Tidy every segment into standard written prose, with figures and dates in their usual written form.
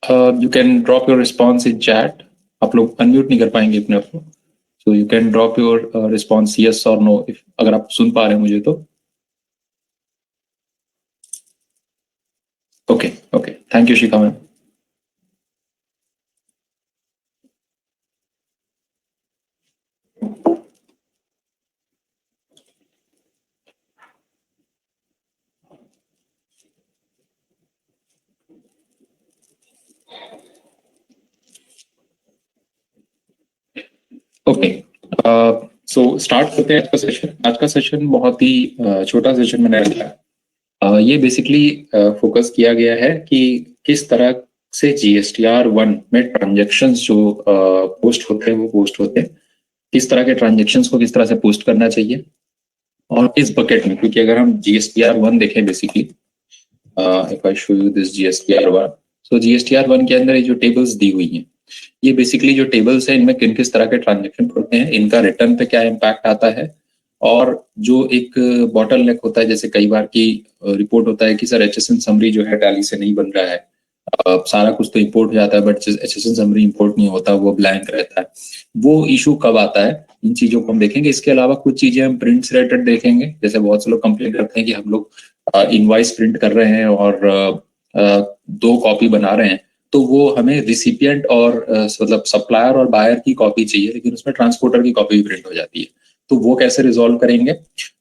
You can drop your response in chat. आप लोग unmute नहीं कर पाएंगे अपने आप को, so you can drop your response yes or no if अगर आप सुन पा रहे हैं मुझे तो. Okay, thank you Shikha ma'am. Okay, so start करते हैं आज का सेशन. आज का सेशन बहुत ही छोटा सेशन मैंने रखा है. ये बेसिकली फोकस किया गया है कि किस तरह से GSTR1 में ट्रांजैक्शंस जो पोस्ट होते हैं वो पोस्ट होते हैं, किस तरह के ट्रांजैक्शंस को किस तरह से पोस्ट करना चाहिए और इस बकेट में. क्योंकि अगर हम GSTR1 देखें basically, if I show you this GSTR1, so GSTR1 के अंदर ये जो टेबल्स दी हुई हैं, ये बेसिकली जो टेबल्स है इनमें किन किस तरह के ट्रांजैक्शन पड़ते हैं, इनका रिटर्न पे क्या इम्पैक्ट आता है, और जो एक बॉटल नेक होता है, जैसे कई बार की रिपोर्ट होता है कि सर HSN समरी जो है टैली से नहीं बन रहा है, सारा कुछ तो इंपोर्ट हो जाता है बट HSN समरी इंपोर्ट नहीं होता, वो ब्लैंक रहता है. वो इशू कब आता है, इन चीजों को हम देखेंगे. इसके अलावा कुछ चीजें हम प्रिंट से रिलेटेड देखेंगे. जैसे बहुत से लोग कंप्लेन करते हैं कि हम लोग इनवॉइस प्रिंट कर रहे हैं और 2 कॉपी बना रहे हैं, तो वो हमें रिसिपिएंट और मतलब सप्लायर और बायर की कॉपी चाहिए, लेकिन उसमें ट्रांसपोर्टर की कॉपी भी प्रिंट हो जाती है. तो वो कैसे रिजॉल्व करेंगे.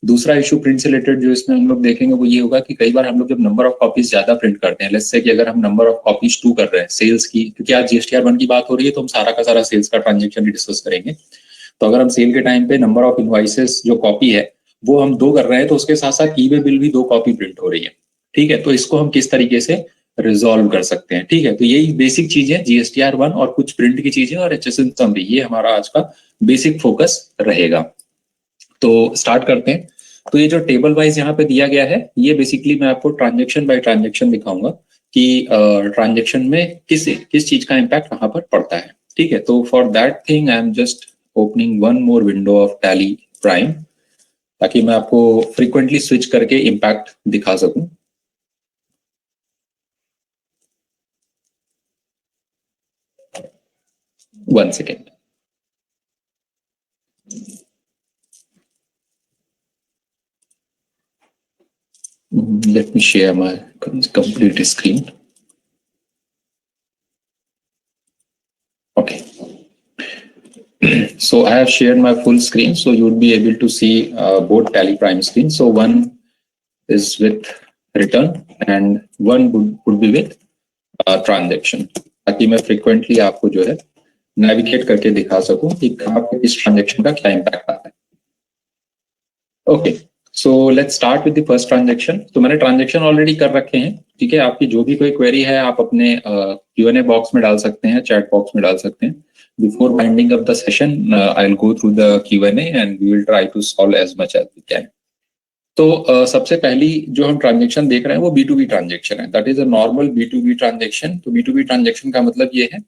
दूसरा इशू प्रिंट से रिलेटेड जो इसमें हम लोग देखेंगे वो ये होगा कि कई बार हम लोग जब नंबर ऑफ कॉपीज ज्यादा प्रिंट करते हैं, लेट्स से कि अगर हम नंबर ऑफ कॉपीज 2 कर रहे हैं सेल्स की, क्योंकि आज GSTR1 की बात हो रही है तो हम सारा का सारा सेल्स का ट्रांजेक्शन भी डिस्कस करेंगे. तो अगर हम सेल के टाइम पे नंबर ऑफ इनवॉइसेस जो कॉपी है वो हम 2 कर रहे हैं, तो उसके साथ साथ ई वे बिल भी 2 कॉपी प्रिंट हो रही है. ठीक है, तो इसको हम किस तरीके से रिजॉल्व कर सकते हैं. ठीक है, तो यही बेसिक चीजें GSTR1 और कुछ प्रिंट की चीजें और HSN समरी, ये हमारा आज का बेसिक फोकस रहेगा. तो स्टार्ट करते हैं. तो ये जो टेबल वाइज यहाँ पे दिया गया है, ये बेसिकली मैं आपको ट्रांजेक्शन बाय ट्रांजेक्शन दिखाऊंगा कि ट्रांजेक्शन में किस चीज का इम्पैक्ट कहाँ पर पड़ता है. ठीक है, तो for that thing I am just opening one more window of tally prime, ताकि मैं आपको फ्रीक्वेंटली स्विच करके इम्पैक्ट दिखा सकूं. One second. Let me share my complete screen. Okay. So I have shared my full screen, so you would be able to see both Tally Prime screens. So one is with return and one would be with transaction, ताकि मैं frequently आपको जो है navigate करके दिखा सकूं कि कहाँ पे इस ट्रांजेक्शन का क्या इम्पैक्ट आता है. Okay, so let's start with the first transaction. तो मैंने ट्रांजेक्शन ऑलरेडी कर रखे हैं. ठीक है, आपकी जो भी कोई क्वेरी है आप अपने Q&A बॉक्स में डाल सकते हैं, चैट बॉक्स में डाल सकते हैं. Before winding up the session I will go through the Q&A and we will try to solve as much as we can. तो सबसे पहली जो हम ट्रांजेक्शन देख रहे हैं वो B2B ट्रांजेक्शन है. That is a normal B2B transaction. तो B2B ट्रांजेक्शन का मतलब ये है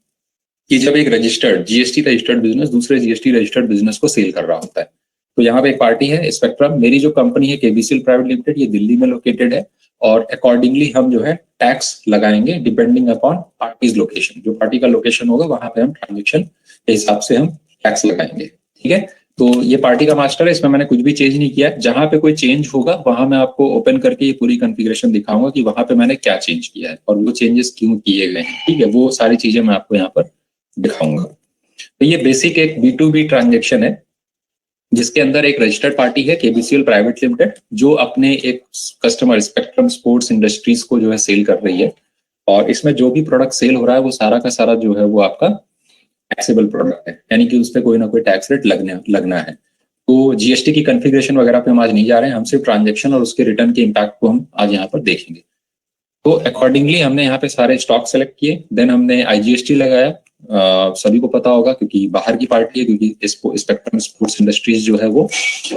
कि जब एक रजिस्टर्ड GST रजिस्टर्ड बिजनेस दूसरे GST रजिस्टर्ड बिजनेस को सेल कर रहा होता है. तो यहाँ पे एक पार्टी है स्पेक्ट्रम, मेरी जो कंपनी है KBCL प्राइवेट लिमिटेड, ये दिल्ली में लोकेटेड है, और अकॉर्डिंगली हम जो है टैक्स लगाएंगे डिपेंडिंग अपॉन पार्टीज लोकेशन. जो पार्टी का लोकेशन होगा वहां पे हम ट्रांजेक्शन के हिसाब से हम टैक्स लगाएंगे. ठीक है, तो ये पार्टी का मास्टर है, इसमें मैंने कुछ भी चेंज नहीं किया. जहां पे कोई चेंज होगा वहां मैं आपको ओपन करके ये पूरी कॉन्फ़िगरेशन दिखाऊंगा कि वहां पे मैंने क्या चेंज किया है और वो चेंजेस क्यों किए गए हैं. ठीक है, वो सारी चीजें मैं आपको यहाँ पर दिखाऊंगा. तो ये बेसिक एक B2B ट्रांजेक्शन है जिसके अंदर एक रजिस्टर्ड पार्टी है KBCL प्राइवेट लिमिटेड, जो अपने एक कस्टमर स्पेक्ट्रम स्पोर्ट्स इंडस्ट्रीज को जो है सेल कर रही है. और इसमें जो भी प्रोडक्ट सेल हो रहा है वो सारा का सारा जो है वो आपका टैक्सेबल प्रोडक्ट है, यानी कि उस पर कोई ना कोई टैक्स रेट लगना है. तो GST की कॉन्फ़िगरेशन वगैरह पे हम आज नहीं जा रहे हैं, हम सिर्फ ट्रांजेक्शन और उसके रिटर्न के इम्पैक्ट को हम आज यहाँ पर देखेंगे. तो अकॉर्डिंगली हमने यहाँ पे सारे स्टॉक सेलेक्ट किए, देन हमने IGST लगाया. सभी को पता होगा क्योंकि बाहर की पार्टी है, क्योंकि स्पेक्ट्रम स्पोर्ट्स इंडस्ट्रीज जो है वो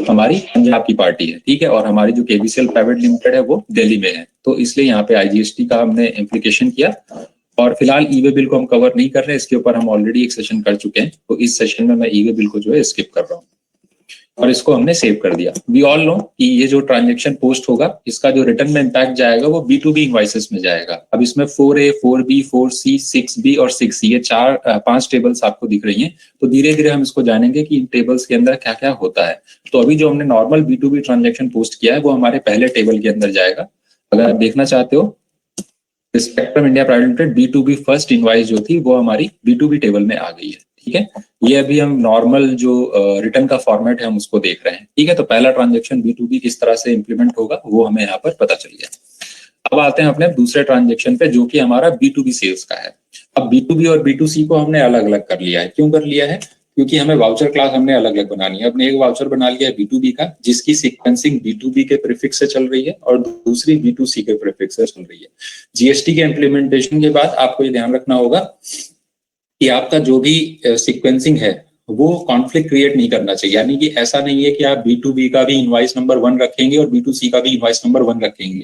हमारी पंजाब की पार्टी है. ठीक है, और हमारी जो KBCL प्राइवेट लिमिटेड है वो दिल्ली में है, तो इसलिए यहाँ पे IGST का हमने इम्प्लीकेशन किया. और फिलहाल ई वे बिल को हम कवर नहीं कर रहे, इसके ऊपर हम ऑलरेडी एक सेशन कर चुके हैं, तो इस सेशन में मैं ई वे बिल को जो है स्किप कर रहा हूँ. और इसको हमने सेव कर दिया। वी ऑल नो कि ये जो ट्रांजेक्शन पोस्ट होगा इसका जो रिटर्न में इम्पैक्ट जाएगा वो B2B इनवॉइसेस में जाएगा। अब इसमें 4A, 4B, 4C, 6B और 6C ये 5 टेबल्स आपको दिख रही हैं। तो धीरे धीरे हम इसको जानेंगे कि इन टेबल्स के अंदर क्या क्या होता है। तो अभी जो हमने नॉर्मल B2B ट्रांजेक्शन पोस्ट किया है वो हमारे पहले टेबल के अंदर जाएगा। अगर आप देखना चाहते हो spectrum India private limited B2B first invoice जो थी वो हमारी B2B टेबल में आ गई है। ठीक है, ये अभी हम नॉर्मल जो रिटर्न का फॉर्मेट है हम उसको देख रहे हैं। ठीक है, तो पहला ट्रांजेक्शन B2B किस तरह से इंप्लीमेंट होगा वो हमें यहाँ पर पता चल गया। अब आते हैं अपने दूसरे ट्रांजेक्शन पे जो कि हमारा B2B सेल्स का है। अब B2B और B2C को हमने अलग अलग कर लिया है। क्यों कर लिया है? क्योंकि हमें वाउचर क्लास हमने अलग अलग बनानी है। हमने एक वाउचर बना लिया है B2B का जिसकी सीक्वेंसिंग B2B के प्रीफिक्स से चल रही है और दूसरी B2C के प्रीफिक्स से चल रही है। जीएसटी के इम्प्लीमेंटेशन के बाद आपको ये ध्यान रखना होगा कि आपका जो भी सीक्वेंसिंग है वो कॉन्फ्लिक्ट क्रिएट नहीं करना चाहिए। यानी कि ऐसा नहीं है कि आप B2B का भी इनवॉइस नंबर 1 रखेंगे और B2C का भी इनवॉइस नंबर 1 रखेंगे,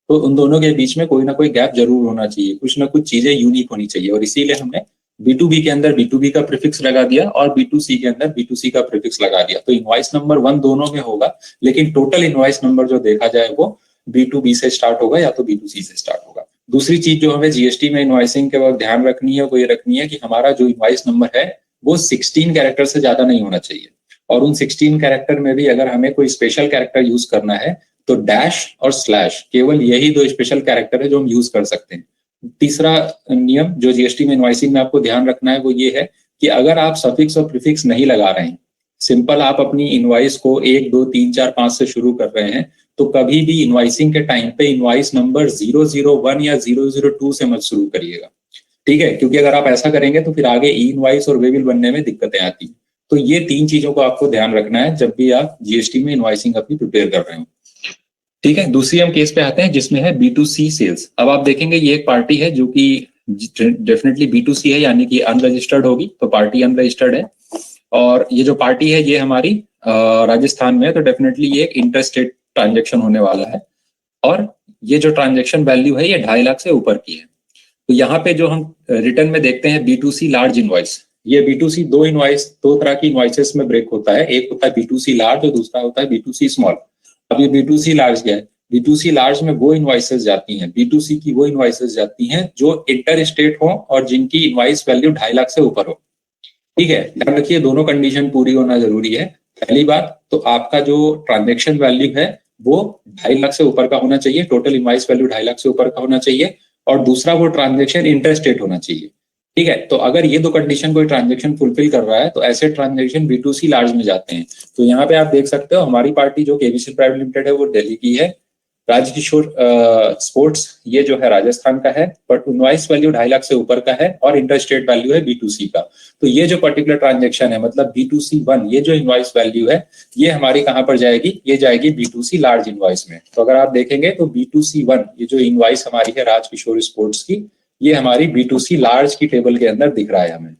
तो उन दोनों के बीच में कोई ना कोई गैप जरूर होना चाहिए, कुछ ना कुछ चीजें यूनिक होनी चाहिए। और इसीलिए हमने B2B के अंदर B2B का प्रीफिक्स लगा दिया और B2C के अंदर B2C का प्रीफिक्स लगा दिया। तो इनवॉइस नंबर 1 दोनों में होगा, लेकिन टोटल इनवॉइस नंबर जो देखा जाए वो B2B से स्टार्ट होगा या तो B2C से स्टार्ट होगा। दूसरी चीज जो हमें जीएसटी में इनवॉइसिंग के वक्त ध्यान रखनी है वो ये रखनी है कि हमारा जो इनवॉइस नंबर है वो 16 कैरेक्टर से ज्यादा नहीं होना चाहिए। और उन 16 कैरेक्टर में भी अगर हमें कोई स्पेशल कैरेक्टर यूज करना है तो डैश और स्लैश, केवल यही 2 स्पेशल कैरेक्टर है जो हम यूज कर सकते हैं। तीसरा नियम जो जीएसटी में इनवॉइसिंग में आपको ध्यान रखना है वो ये है कि अगर आप सफिक्स और प्रीफिक्स नहीं लगा रहे हैं, सिंपल आप अपनी इनवॉइस को 1, 2, 3, 4, 5 से शुरू कर रहे हैं, तो कभी भी इनवॉइसिंग के टाइम पे इनवॉइस नंबर 001 या 002 से मत शुरू करिएगा। ठीक है, क्योंकि अगर आप ऐसा करेंगे तो फिर आगे ई इनवॉइस और वे बिल बनने में दिक्कतें आती हैं। तो ये 3 चीजों को आपको ध्यान रखना है जब भी आप जीएसटी में इनवॉइसिंग अपनी प्रिपेयर कर रहे हो। ठीक है, दूसरी हम केस पे आते हैं जिसमें है B2C सेल्स। अब आप देखेंगे ये एक पार्टी है जो कि डेफिनेटली B2C है, यानी कि अनरजिस्टर्ड होगी, तो पार्टी अनरजिस्टर्ड है। और ये जो पार्टी है ये हमारी राजस्थान में है, तो डेफिनेटली ये एक इंटर स्टेट ट्रांजेक्शन होने वाला है। और ये जो ट्रांजेक्शन वैल्यू है ये 2.5 लाख से ऊपर की है। तो यहाँ पे जो हम रिटर्न में देखते हैं B2C लार्ज इनवॉइस, ये B2C दो तरह की इनवॉइसेस में ब्रेक होता है। एक होता है B2C लार्ज और दूसरा होता है B2C स्मॉल। अब ये B2C लार्ज क्या है? B2C लार्ज में वो इनवॉइसेस जाती हैं, B2C की वो इनवॉइसेस जाती हैं जो इंटर स्टेट हो और जिनकी इनवॉइस वैल्यू 2.5 लाख से ऊपर हो। ठीक है, ध्यान रखिए दोनों कंडीशन पूरी होना जरूरी है। पहली बात तो आपका जो ट्रांजेक्शन वैल्यू है वो 2.5 लाख से ऊपर का होना चाहिए, टोटल इनवॉइस वैल्यू 2.5 लाख से ऊपर का होना चाहिए। और दूसरा वो ट्रांजेक्शन इंटर स्टेट होना चाहिए। ठीक है, तो अगर ये 2 कंडीशन कोई ट्रांजेक्शन फुलफिल कर रहा है तो ऐसे ट्रांजेक्शन B2C लार्ज में जाते हैं। तो यहाँ पे आप देख सकते हो हमारी पार्टी जो केबीसी प्राइवेट लिमिटेड है वो दिल्ली की है। राजकिशोर स्पोर्ट्स ये जो है राजस्थान का है, बट इनवॉइस वैल्यू 2.5 लाख से ऊपर का है और इंटर स्टेट वैल्यू है B2C का। तो ये जो पर्टिकुलर ट्रांजेक्शन है मतलब B2C1, ये जो इनवॉइस वैल्यू है ये हमारी कहां पर जाएगी? ये जाएगी B2C लार्ज इनवॉइस में। तो अगर आप देखेंगे तो B2C1 ये जो इनवॉइस हमारी है राजकिशोर स्पोर्ट्स की, ये हमारी B2C लार्ज की टेबल के अंदर दिख रहा है हमें।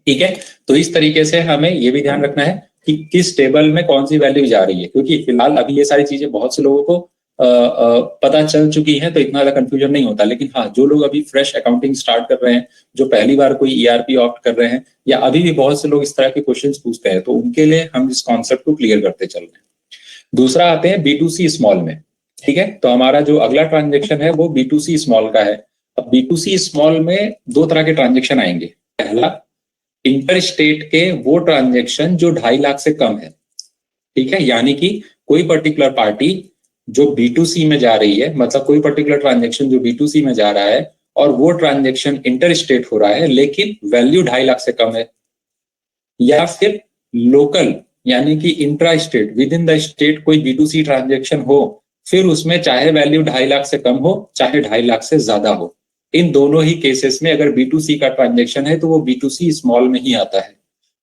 ठीक है, तो इस तरीके से हमें ये भी ध्यान रखना है कि किस टेबल में कौन सी वैल्यू जा रही है, क्योंकि फिलहाल अभी ये सारी चीजें बहुत से लोगों को पता चल चुकी हैं तो इतना ज्यादा कंफ्यूजन नहीं होता। लेकिन हाँ, जो लोग अभी फ्रेश अकाउंटिंग स्टार्ट कर रहे हैं, जो पहली बार कोई ERP ऑप्ट कर रहे हैं, या अभी भी बहुत से लोग इस तरह के क्वेश्चंस पूछते हैं, तो उनके लिए हम इस कॉन्सेप्ट को क्लियर करते चल रहे हैं। दूसरा आते हैं B2C स्मॉल में। ठीक है, तो हमारा जो अगला ट्रांजेक्शन है वो B2C स्मॉल का है। अब B2C स्मॉल में 2 तरह के ट्रांजेक्शन आएंगे। पहला, इंटर स्टेट के वो ट्रांजेक्शन जो 2.5 लाख से कम है। ठीक है, यानी कि कोई पर्टिकुलर पार्टी जो B2C में जा रही है, मतलब कोई पर्टिकुलर ट्रांजेक्शन जो B2C में जा रहा है और वो ट्रांजेक्शन इंटर स्टेट हो रहा है लेकिन वैल्यू 2.5 लाख से कम है। या फिर लोकल यानी कि intra state, with in the state कोई B2C ट्रांजेक्शन हो, फिर उसमें चाहे वैल्यू 2.5 लाख से कम हो चाहे 2.5 लाख से ज्यादा हो। इन दोनों ही केसेस में अगर B2C का ट्रांजेक्शन है तो वो B2C स्मॉल में ही आता है।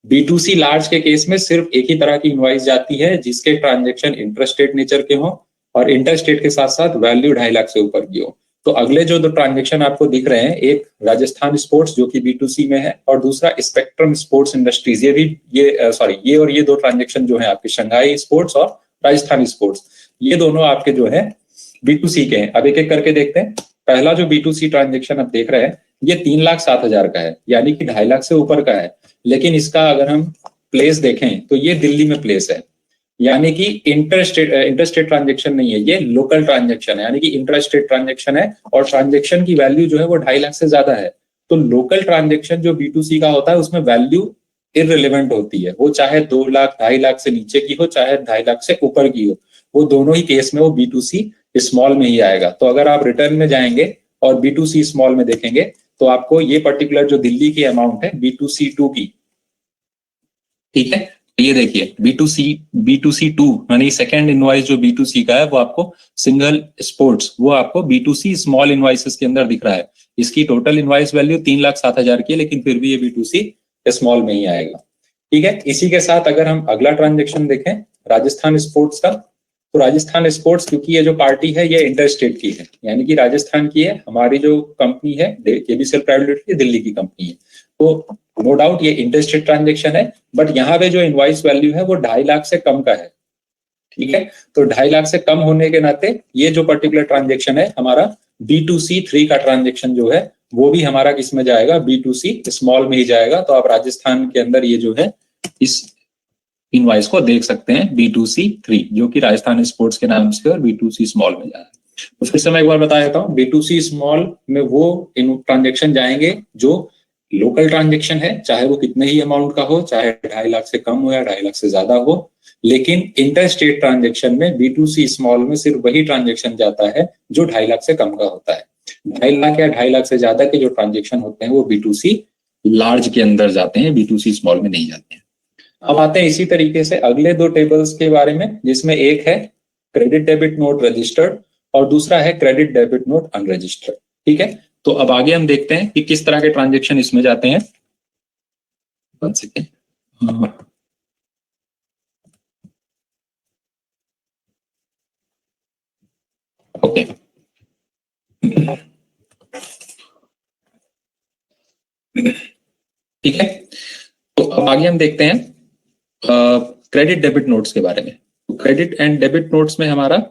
B2C लार्ज के केस में सिर्फ एक ही तरह की इनवॉइस जाती है जिसके ट्रांजेक्शन इंटर स्टेट नेचर के हो और इंटर स्टेट के साथ साथ वैल्यू 2.5 लाख से ऊपर की हो। तो अगले जो 2 ट्रांजेक्शन आपको दिख रहे हैं, एक राजस्थान स्पोर्ट्स जो कि B2C में है और दूसरा स्पेक्ट्रम स्पोर्ट्स इंडस्ट्रीज, ये भी ये और ये 2 ट्रांजेक्शन जो है आपके शंघाई स्पोर्ट्स और राजस्थान स्पोर्ट्स, ये दोनों आपके जो है B2C के हैं। अब एक एक करके देखते हैं। पहला जो B2C ट्रांजेक्शन आप देख रहे हैं ये 3,07,000 का है, यानी कि 2.5 लाख से ऊपर का है। लेकिन इसका अगर हम प्लेस देखें तो ये दिल्ली में प्लेस है, यानी कि इंटरस्टेट ट्रांजेक्शन नहीं है, ये लोकल ट्रांजेक्शन है, यानी कि इंट्रास्टेट ट्रांजेक्शन है और ट्रांजेक्शन की वैल्यू जो है वो 2.5 लाख से ज्यादा है। तो लोकल ट्रांजेक्शन जो B2C का होता है उसमें वैल्यू इररिलेवेंट होती है, वो चाहे 2 लाख 2.5 लाख से नीचे की हो, चाहे 2.5 लाख से ऊपर की हो, वो दोनों ही केस में वो B2C स्मॉल में ही आएगा। तो अगर आप रिटर्न में जाएंगे और B2C स्मॉल में देखेंगे तो आपको ये पर्टिकुलर जो दिल्ली की अमाउंट है B2C2 की, ठीक है, ये देखिए B2C2 यानी सेकंड इनवॉइस जो B2C का है वो आपको सिंगल स्पोर्ट्स, वो आपको B2C स्मॉल इनवॉइसेस के अंदर दिख रहा है। इसकी टोटल इनवॉइस वैल्यू 3,07,000 की है, लेकिन फिर भी ये B2C स्मॉल में ही आएगा। ठीक है, इसी के साथ अगर हम अगला ट्रांजेक्शन देखें राजस्थान स्पोर्ट्स का, तो राजस्थान स्पोर्ट्स क्योंकि ये जो पार्टी है ये इंटर स्टेट की है, यानी कि राजस्थान की है, हमारी जो कंपनी है KBCL प्राइवेट लिमिटेड दिल्ली की कंपनी है, तो नो डाउट ये इंटर स्टेट ट्रांजेक्शन है, बट यहाँ पे जो इनवॉइस वैल्यू है वो 2.5 लाख से कम का है। ठीक है, तो 2.5 लाख से कम होने के नाते ये जो पर्टिकुलर ट्रांजेक्शन है हमारा B2C3 का ट्रांजेक्शन जो है वो भी हमारा किस में जाएगा, B2C स्मॉल में ही जाएगा। तो आप राजस्थान के अंदर ये जो है इस इनवॉइस को देख सकते हैं B2C3, जो कि राजस्थान स्पोर्ट्स के नाम से और B2C स्मॉल में जा रहा है। तो फिर से मैं एक बार बता देता हूँ, B2C स्मॉल में वो ट्रांजेक्शन जाएंगे जो लोकल ट्रांजेक्शन है, चाहे वो कितने ही अमाउंट का हो, चाहे 2.5 लाख से कम हो या 2.5 लाख से ज्यादा हो। लेकिन इंटर स्टेट ट्रांजेक्शन में B2C स्मॉल में सिर्फ वही ट्रांजेक्शन जाता है जो 2.5 लाख से कम का होता है। 2.5 लाख या 2.5 लाख से ज्यादा के जो ट्रांजेक्शन होते हैं वो B2C लार्ज के अंदर जाते हैं, B2C स्मॉल में नहीं जाते हैं। अब आते हैं इसी तरीके से अगले दो टेबल्स के बारे में, जिसमें एक है क्रेडिट डेबिट नोट रजिस्टर्ड और दूसरा है क्रेडिट डेबिट नोट अनरजिस्टर्ड। ठीक है, तो अब आगे हम देखते हैं कि किस तरह के ट्रांजेक्शन इसमें जाते हैं। वन सेकेंड, ओके, ठीक है, तो अब आगे हम देखते हैं क्रेडिट डेबिट नोट्स के बारे में। क्रेडिट एंड डेबिट नोट्स में हमारा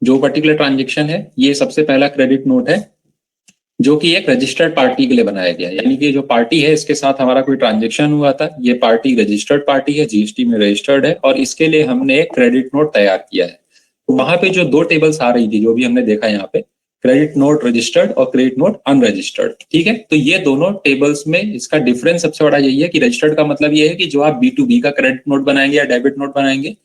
जो पर्टिकुलर ट्रांजेक्शन है, ये सबसे पहला क्रेडिट नोट है जो कि एक रजिस्टर्ड पार्टी के लिए बनाया गया, यानी कि जो पार्टी है इसके साथ हमारा कोई ट्रांजेक्शन हुआ था, ये पार्टी रजिस्टर्ड पार्टी है, GST में रजिस्टर्ड है और इसके लिए हमने एक क्रेडिट नोट तैयार किया है। तो वहां पे जो दो टेबल्स आ रही थी, जो भी हमने देखा यहाँ पे, क्रेडिट नोट रजिस्टर्ड और क्रेडिट नोट अनरजिस्टर्ड। ठीक है, तो ये दोनों टेबल्स में इसका डिफरेंस सबसे बड़ा यही है कि रजिस्टर्ड का मतलब ये है कि जो आप B2B का क्रेडिट नोट बनाएंगे या डेबिट नोट बनाएंगे,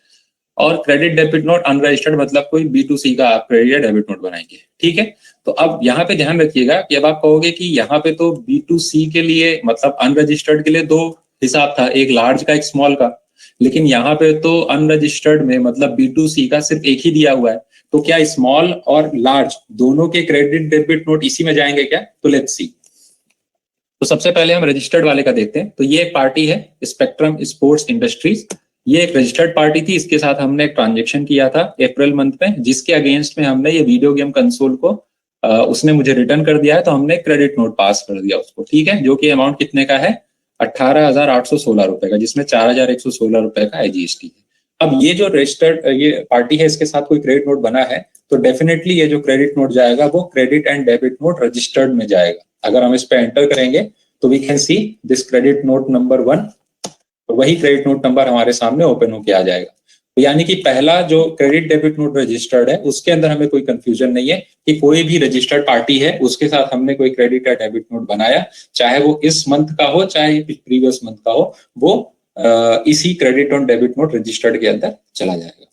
और क्रेडिट डेबिट नोट अनरजिस्टर्ड मतलब कोई B2C का आप क्रेडिट या डेबिट नोट बनाएंगे। ठीक है, तो अब यहाँ पे ध्यान रखिएगा कि अब आप कहोगे कि यहाँ पे तो B2C के लिए मतलब अनरजिस्टर्ड के लिए दो हिसाब था, एक लार्ज का एक स्मॉल का, लेकिन यहाँ पे तो अनरजिस्टर्ड में मतलब B2C का सिर्फ एक ही दिया हुआ है। तो क्या स्मॉल और लार्ज दोनों के क्रेडिट डेबिट नोट इसी में जाएंगे क्या? तो लेट्स सी। तो सबसे पहले हम रजिस्टर्ड वाले का देखते हैं। तो ये एक पार्टी है स्पेक्ट्रम स्पोर्ट्स इंडस्ट्रीज, ये एक रजिस्टर्ड पार्टी थी, इसके साथ हमने एक ट्रांजेक्शन किया था अप्रैल मंथ में, जिसके अगेंस्ट में हमने ये वीडियो गेम कंसोल को उसने मुझे रिटर्न कर दिया है, तो हमने क्रेडिट नोट पास कर दिया उसको। ठीक है, जो कि अमाउंट कितने का है? 18,816 रुपए का, जिसमें 4,116 रुपए का IGST है। अब ये जो रजिस्टर्ड ये पार्टी है, इसके साथ कोई क्रेडिट नोट बना है, तो डेफिनेटली ये जो क्रेडिट नोट जाएगा वो credit and debit note registered में जाएगा। अगर हम इस पे एंटर करेंगे तो we can see this credit note number 1, तो वही क्रेडिट नोट नंबर हमारे सामने ओपन होके आ जाएगा। तो यानी कि पहला जो क्रेडिट डेबिट नोट रजिस्टर्ड है उसके अंदर हमें कोई कंफ्यूजन नहीं है कि कोई भी रजिस्टर्ड पार्टी है उसके साथ हमने कोई क्रेडिट या डेबिट नोट बनाया, चाहे वो इस मंथ का हो चाहे प्रीवियस मंथ का हो, वो इसी क्रेडिट और डेबिट नोट रजिस्टर्ड के अंदर चला जाएगा।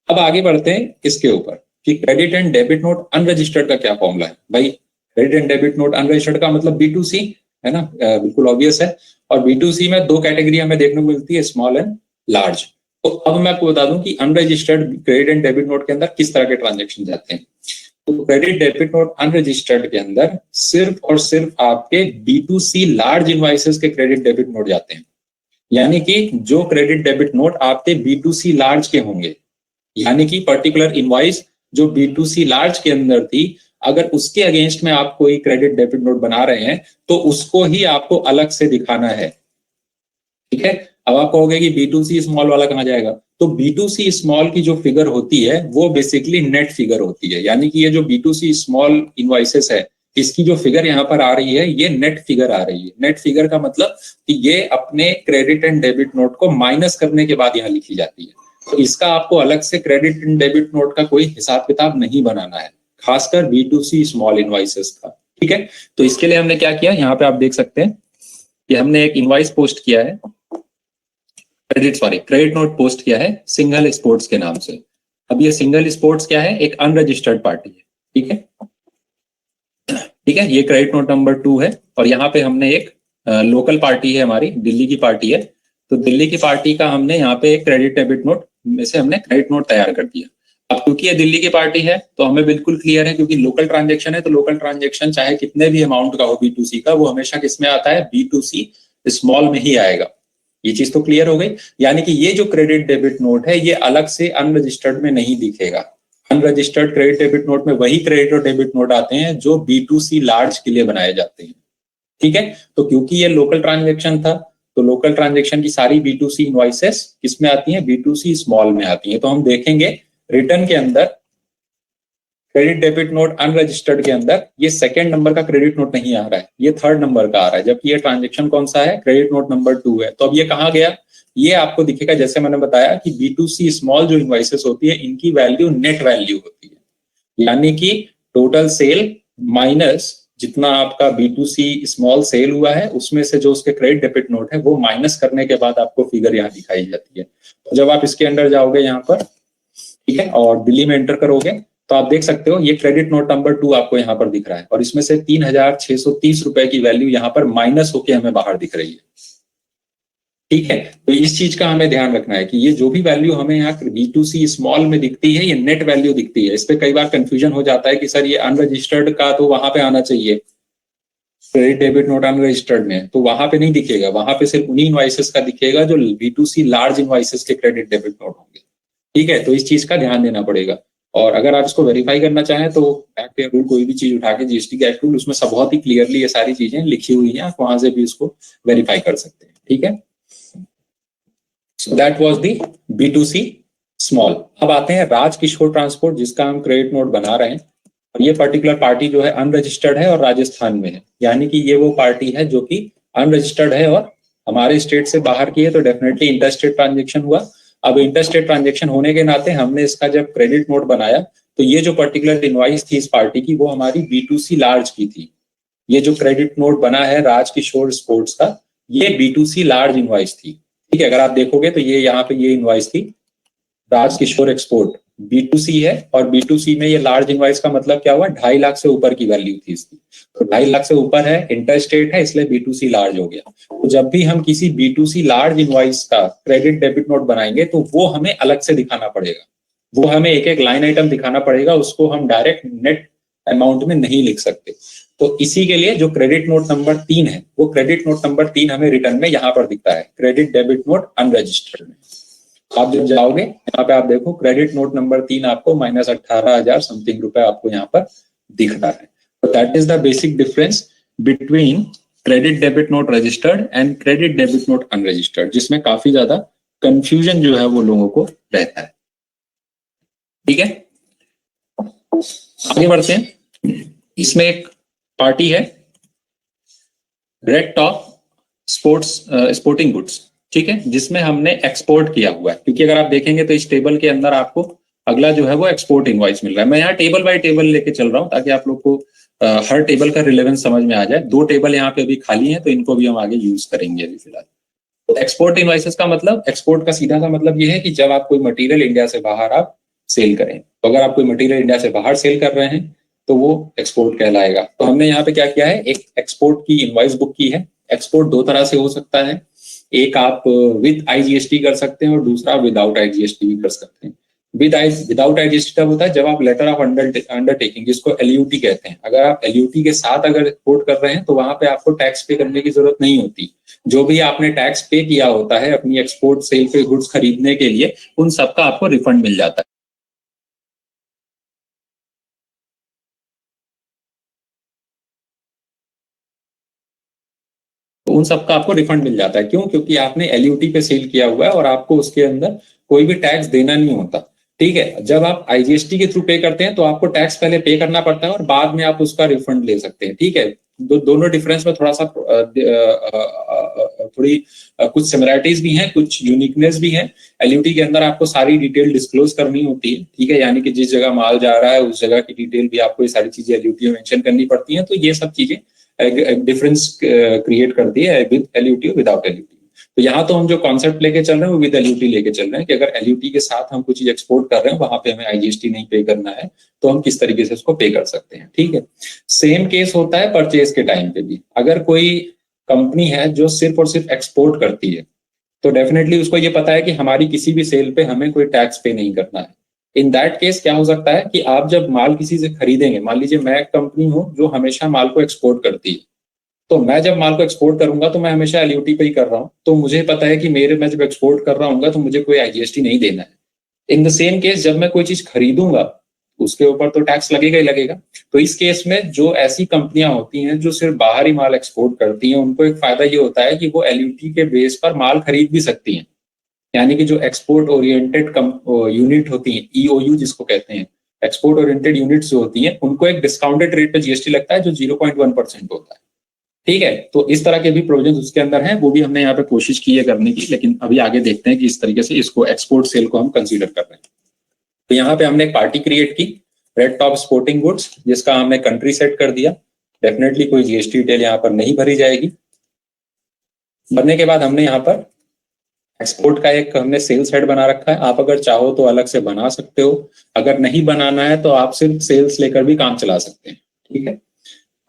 अब आगे बढ़ते हैं इसके ऊपर कि credit and debit note unregistered का क्या फॉर्मूला है। भाई credit and debit note unregistered का मतलब B2C है ना, बिल्कुल ऑब्वियस है। और B2C में दो कैटेगरी हमें देखने को मिलती है, स्मॉल एंड लार्ज। तो अब मैं आपको बता दूं कि unregistered credit and debit note के अंदर किस तरह के ट्रांजेक्शन जाते हैं। तो क्रेडिट डेबिट नोट अनरजिस्टर्ड के अंदर सिर्फ और सिर्फ आपके B2C लार्ज इनवॉइसेस के क्रेडिट डेबिट नोट जाते हैं, यानी कि जो क्रेडिट डेबिट नोट आपके B2C लार्ज के होंगे, यानी कि पर्टिकुलर इनवॉइस जो B2C लार्ज के अंदर थी, अगर उसके अगेंस्ट में आप कोई क्रेडिट डेबिट नोट बना रहे हैं तो उसको ही आपको अलग से दिखाना है। ठीक है, अब आप कहोगे कि B2C स्मॉल वाला कहां जाएगा? तो B2C स्मॉल की जो फिगर होती है वो बेसिकली नेट फिगर होती है, यानी कि ये जो B2C स्मॉल इनवॉइसेस है इसकी जो फिगर यहाँ पर आ रही है ये नेट फिगर आ रही है। नेट फिगर का मतलब कि ये अपने क्रेडिट एंड डेबिट नोट को माइनस करने के बाद यहाँ लिखी जाती है। तो इसका आपको अलग से क्रेडिट एंड डेबिट नोट का कोई हिसाब किताब नहीं बनाना है, खासकर B2C स्मॉल इनवॉइसेस का। ठीक है, तो इसके लिए हमने क्या किया, यहाँ पे आप देख सकते हैं कि हमने एक इनवॉइस पोस्ट किया है, क्रेडिट नोट पोस्ट किया है सिंगल स्पोर्ट्स के नाम से। अब ये सिंगल स्पोर्ट्स क्या है, एक अनरजिस्टर्ड पार्टी है। ठीक है, ठीक है, ये क्रेडिट नोट नंबर 2 है। और यहाँ पे हमने एक लोकल पार्टी है हमारी, दिल्ली की पार्टी है, तो दिल्ली की पार्टी का हमने यहाँ पे एक क्रेडिट डेबिट नोट में से हमने क्रेडिट नोट तैयार कर दिया। अब क्योंकि ये दिल्ली की पार्टी है तो हमें बिल्कुल क्लियर है, क्योंकि लोकल ट्रांजेक्शन है तो लोकल ट्रांजेक्शन चाहे कितने भी अमाउंट का हो B2C का, वो हमेशा किसमें आता है, B2C स्मॉल में ही आएगा। ये चीज तो क्लियर हो गई। यानी कि ये जो क्रेडिट डेबिट नोट है ये अलग से अनरजिस्टर्ड में नहीं दिखेगा। अनरजिस्टर्ड क्रेडिट डेबिट नोट में वही क्रेडिट और डेबिट नोट आते हैं जो B2C लार्ज के लिए बनाए जाते हैं। ठीक है, तो क्योंकि ये लोकल ट्रांजेक्शन था तो लोकल ट्रांजेक्शन की सारी B2C इनवॉइसेस किसमें आती हैं, B2C स्मॉल में आती हैं। तो हम देखेंगे रिटर्न के अंदर क्रेडिट डेबिट नोट अनरजिस्टर्ड के अंदर ये सेकंड नंबर का क्रेडिट नोट नहीं आ रहा है, ये थर्ड नंबर का आ रहा है, जबकि ये ट्रांजेक्शन कौन सा है, क्रेडिट नोट नंबर 2 है। तो अब ये कहाँ गया, ये आपको दिखेगा, जैसे मैंने बताया कि B2C स्मॉल जो इनवॉइसेस होती है इनकी वैल्यू नेट वैल्यू होती है, यानी कि टोटल सेल माइनस जितना आपका B2C स्मॉल सेल हुआ है उसमें से जो उसके क्रेडिट डेबिट नोट है वो माइनस करने के बाद आपको फिगर यहाँ दिखाई जाती है। तो जब आप इसके अंदर जाओगे यहाँ पर, ठीक है, और दिल्ली में एंटर करोगे तो आप देख सकते हो ये क्रेडिट नोट नंबर 2 आपको यहाँ पर दिख रहा है और इसमें से 3,630 रुपए की वैल्यू यहाँ पर माइनस होके हमें बाहर दिख रही है। ठीक है, तो इस चीज का हमें ध्यान रखना है कि ये जो भी वैल्यू हमें यहाँ B2C स्मॉल में दिखती है ये नेट वैल्यू दिखती है। इस पे कई बार कंफ्यूजन हो जाता है कि सर ये अनरजिस्टर्ड का तो वहां पे आना चाहिए, क्रेडिट डेबिट नोट अनरजिस्टर्ड में, तो वहां पे नहीं दिखेगा, वहां पे सिर्फ उन्हीं इनवॉइसेस का दिखेगा जो B2C लार्ज इनवॉइसेस के क्रेडिट डेबिट नोट होंगे। ठीक है, तो इस चीज का ध्यान देना पड़ेगा। और अगर आप इसको वेरीफाई करना चाहें तो एक्ट या रूल कोई भी चीज उठा के GST का एक्ट रूल उसमें सब बहुत ही क्लियरली ये सारी चीजें लिखी हुई हैं, आप वहां से भी इसको वेरीफाई कर सकते हैं। ठीक है, so that was the B2C small. अब आते हैं राजकिशोर ट्रांसपोर्ट जिसका हम क्रेडिट नोट बना रहे हैं, और ये पर्टिकुलर पार्टी जो है अनरजिस्टर्ड है और राजस्थान में है, यानी कि ये वो पार्टी है जो कि अनरजिस्टर्ड है और हमारे स्टेट से बाहर की है, तो डेफिनेटली इंटरस्टेट ट्रांजेक्शन हुआ। अब इंटरस्टेट ट्रांजेक्शन होने के नाते हमने इसका जब क्रेडिट नोट बनाया तो ये जो पर्टिकुलर इनवॉइस थी इस पार्टी की वो हमारी B2C लार्ज की थी। ये जो क्रेडिट नोट बना है राजकिशोर स्पोर्ट्स का ये B2C लार्ज इनवॉइस थी। ठीक है, अगर आप देखोगे तो ये यहाँ पे ये इनवॉइस थी राजकिशोर एक्सपोर्ट, B2C है, और B2C में ये लार्ज इनवॉइस का मतलब क्या हुआ, 2.5 लाख से ऊपर की वैल्यू थी इसकी, तो 2.5 लाख से ऊपर है, इंटरस्टेट है, इसलिए B2C लार्ज हो गया। तो जब भी हम किसी B2C लार्ज इनवॉइस का क्रेडिट डेबिट नोट बनाएंगे तो वो हमें अलग से दिखाना पड़ेगा, वो हमें एक एक लाइन आइटम दिखाना पड़ेगा, उसको हम डायरेक्ट नेट अमाउंट में नहीं लिख सकते। तो इसी के लिए जो क्रेडिट नोट नंबर 3 है वो क्रेडिट नोट नंबर 3 हमें रिटर्न में यहाँ पर दिखता है, क्रेडिट डेबिट नोट अनरजिस्टर्ड में। आप जब जाओगे यहाँ पे आप देखो क्रेडिट नोट नंबर 3 आपको -18,000 समथिंग रुपए आपको यहाँ पर दिख रहा है। तो that is the basic difference between credit debit note registered and credit debit note unregistered, जिसमें काफी ज्यादा कंफ्यूजन जो है वो लोगों को रहता है। ठीक है, आगे बढ़ते हैं। इसमें एक पार्टी है रेड टॉप स्पोर्टिंग गुड्स, ठीक है, जिसमें हमने एक्सपोर्ट किया हुआ है, क्योंकि अगर आप देखेंगे तो इस टेबल के अंदर आपको अगला जो है वो एक्सपोर्ट इनवॉइस मिल रहा है। मैं यहाँ टेबल बाय टेबल लेके चल रहा हूँ ताकि आप लोग को हर टेबल का रिलेवेंस समझ में आ जाए। 2 टेबल यहाँ पे अभी खाली हैं तो इनको भी हम आगे यूज करेंगे अभी फिलहाल। तो एक्सपोर्ट इनवॉइसेस का मतलब, एक्सपोर्ट का सीधा सा मतलब ये है कि जब आप कोई मटेरियल इंडिया से बाहर आप सेल करें, तो अगर आप कोई मटेरियल इंडिया से बाहर सेल कर रहे हैं तो वो एक्सपोर्ट कहलाएगा। तो हमने यहाँ पे क्या किया है, एक एक्सपोर्ट की इनवॉइस बुक की है। एक्सपोर्ट 2 तरह से हो सकता है, एक आप विद IGST कर सकते हैं और दूसरा विदाउट IGST भी कर सकते हैं। विदाउट IGST तब होता है जब आप लेटर ऑफ अंडरटेकिंग जिसको LUT कहते हैं, अगर आप LUT के साथ अगर एक्सपोर्ट कर रहे हैं तो वहां पे आपको टैक्स पे करने की जरूरत नहीं होती। जो भी आपने टैक्स पे किया होता है अपनी एक्सपोर्ट सेल पे गुड्स खरीदने के लिए, उन सबका आपको रिफंड मिल जाता है। उन सबका आपको रिफंड मिल जाता है। क्यों? क्योंकि आपने LUT पे सेल किया हुआ है और आपको उसके अंदर कोई भी टैक्स देना नहीं होता। ठीक है, जब आप आईजीएसटी के थ्रू पे करते हैं तो आपको टैक्स पहले पे करना पड़ता है और बाद में आप उसका रिफंड ले सकते हैं। ठीक है, दोनों डिफरेंस में थोड़ा सा कुछ सिमिलरिटीज भी हैं, कुछ यूनिकनेस भी है। एलयूटी के अंदर आपको सारी डिटेल डिस्क्लोज करनी होती है। ठीक है, यानी कि जिस जगह माल जा रहा है उस जगह की डिटेल भी आपको ये सारी चीजें एलयूटी में मेंशन करनी पड़ती हैं। तो ये सब चीजें डिफरेंस क्रिएट करती है विद एलयूटी और विदाउट एलयूटी। तो यहाँ तो हम जो कॉन्सेप्ट लेके चल रहे हैं वो विद एलयूटी लेके चल रहे हैं कि अगर एलयूटी के साथ हम कुछ चीज एक्सपोर्ट कर रहे हैं वहां पे हमें आईजीएसटी नहीं पे करना है, तो हम किस तरीके से उसको पे कर सकते हैं। ठीक है, सेम केस होता है परचेज के टाइम पे भी। अगर कोई कंपनी है जो सिर्फ और सिर्फ एक्सपोर्ट करती है तो डेफिनेटली उसको ये पता है कि हमारी किसी भी सेल पे हमें कोई टैक्स पे नहीं करना है। इन दैट केस क्या हो सकता है कि आप जब माल किसी से खरीदेंगे, मान लीजिए मैं एक कंपनी हूं जो हमेशा माल को एक्सपोर्ट करती है, तो मैं जब माल को एक्सपोर्ट करूंगा तो मैं हमेशा एलयूटी पे ही कर रहा हूँ, तो मुझे पता है कि मैं जब एक्सपोर्ट कर रहा हूँ तो मुझे कोई आईजीएसटी नहीं देना है। इन द सेम केस जब मैं कोई चीज खरीदूंगा उसके ऊपर तो टैक्स लगेगा ही लगेगा। तो इस केस में जो ऐसी कंपनियां होती हैं जो सिर्फ बाहरी माल एक्सपोर्ट करती हैं, उनको एक फायदा ये होता है कि वो एलयूटी के बेस पर माल खरीद भी सकती हैं। यानी कि जो एक्सपोर्ट ओरिएंटेड यूनिट होती है, ईओयू जिसको कहते हैं, एक्सपोर्ट ओरिएंटेड यूनिट्स जो होती हैं, उनको एक डिस्काउंटेड रेट पे जीएसटी लगता है जो 0.1% होता है। ठीक है, तो इस तरह के भी प्रोविजन उसके अंदर हैं, वो भी हमने यहाँ पे कोशिश की है करने की, लेकिन अभी आगे देखते हैं कि इस तरीके से इसको एक्सपोर्ट सेल को हम कंसीडर कर रहे हैं। तो यहाँ पे हमने एक पार्टी क्रिएट की, रेड टॉप स्पोर्टिंग गुड्स, जिसका हमने कंट्री सेट कर दिया। डेफिनेटली कोई जीएसटी डिटेल यहाँ पर नहीं भरी जाएगी। भरने के बाद हमने यहाँ पर एक्सपोर्ट का एक हमने सेल्स हेड बना रखा है। आप अगर चाहो तो अलग से बना सकते हो, अगर नहीं बनाना है तो आप सिर्फ सेल्स लेकर भी काम चला सकते हैं। ठीक है,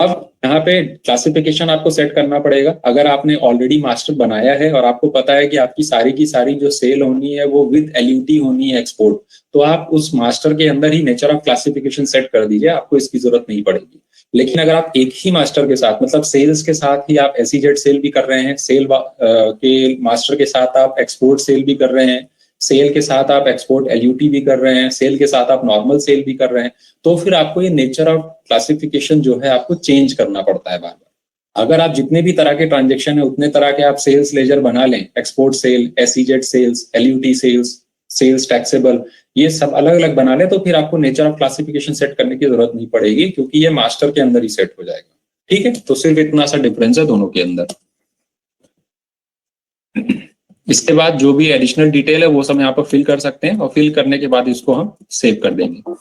अब यहाँ पे क्लासिफिकेशन आपको सेट करना पड़ेगा। अगर आपने ऑलरेडी मास्टर बनाया है और आपको पता है कि आपकी सारी की सारी जो सेल होनी है वो विद एलयूटी होनी है एक्सपोर्ट, तो आप उस मास्टर के अंदर ही नेचर ऑफ क्लासिफिकेशन सेट कर दीजिए, आपको इसकी जरूरत नहीं पड़ेगी। लेकिन अगर आप एक ही मास्टर के साथ, मतलब सेल्स के साथ ही आप एसईजेड सेल भी कर रहे हैं, सेल के मास्टर के साथ आप एक्सपोर्ट सेल भी कर रहे हैं, सेल के साथ आप एक्सपोर्ट एलयूटी भी कर रहे हैं, सेल के साथ आप नॉर्मल सेल भी कर रहे हैं, तो फिर आपको ये नेचर ऑफ क्लासिफिकेशन जो है आपको चेंज करना पड़ता है बार बार। अगर आप जितने भी तरह के ट्रांजेक्शन है उतने तरह के आप सेल्स लेजर बना लें, export sale, SEZ sales, LUT sales, sales taxable, ये सब अलग अलग बना ले, तो फिर आपको नेचर ऑफ क्लासिफिकेशन सेट करने की जरूरत नहीं पड़ेगी, क्योंकि ये मास्टर के अंदर ही सेट हो जाएगा। ठीक है, तो सिर्फ इतना सा डिफरेंस है दोनों के अंदर। इसके बाद जो भी एडिशनल डिटेल है वो सब यहाँ पर फिल कर सकते हैं, और फिल करने के बाद इसको हम सेव कर देंगे।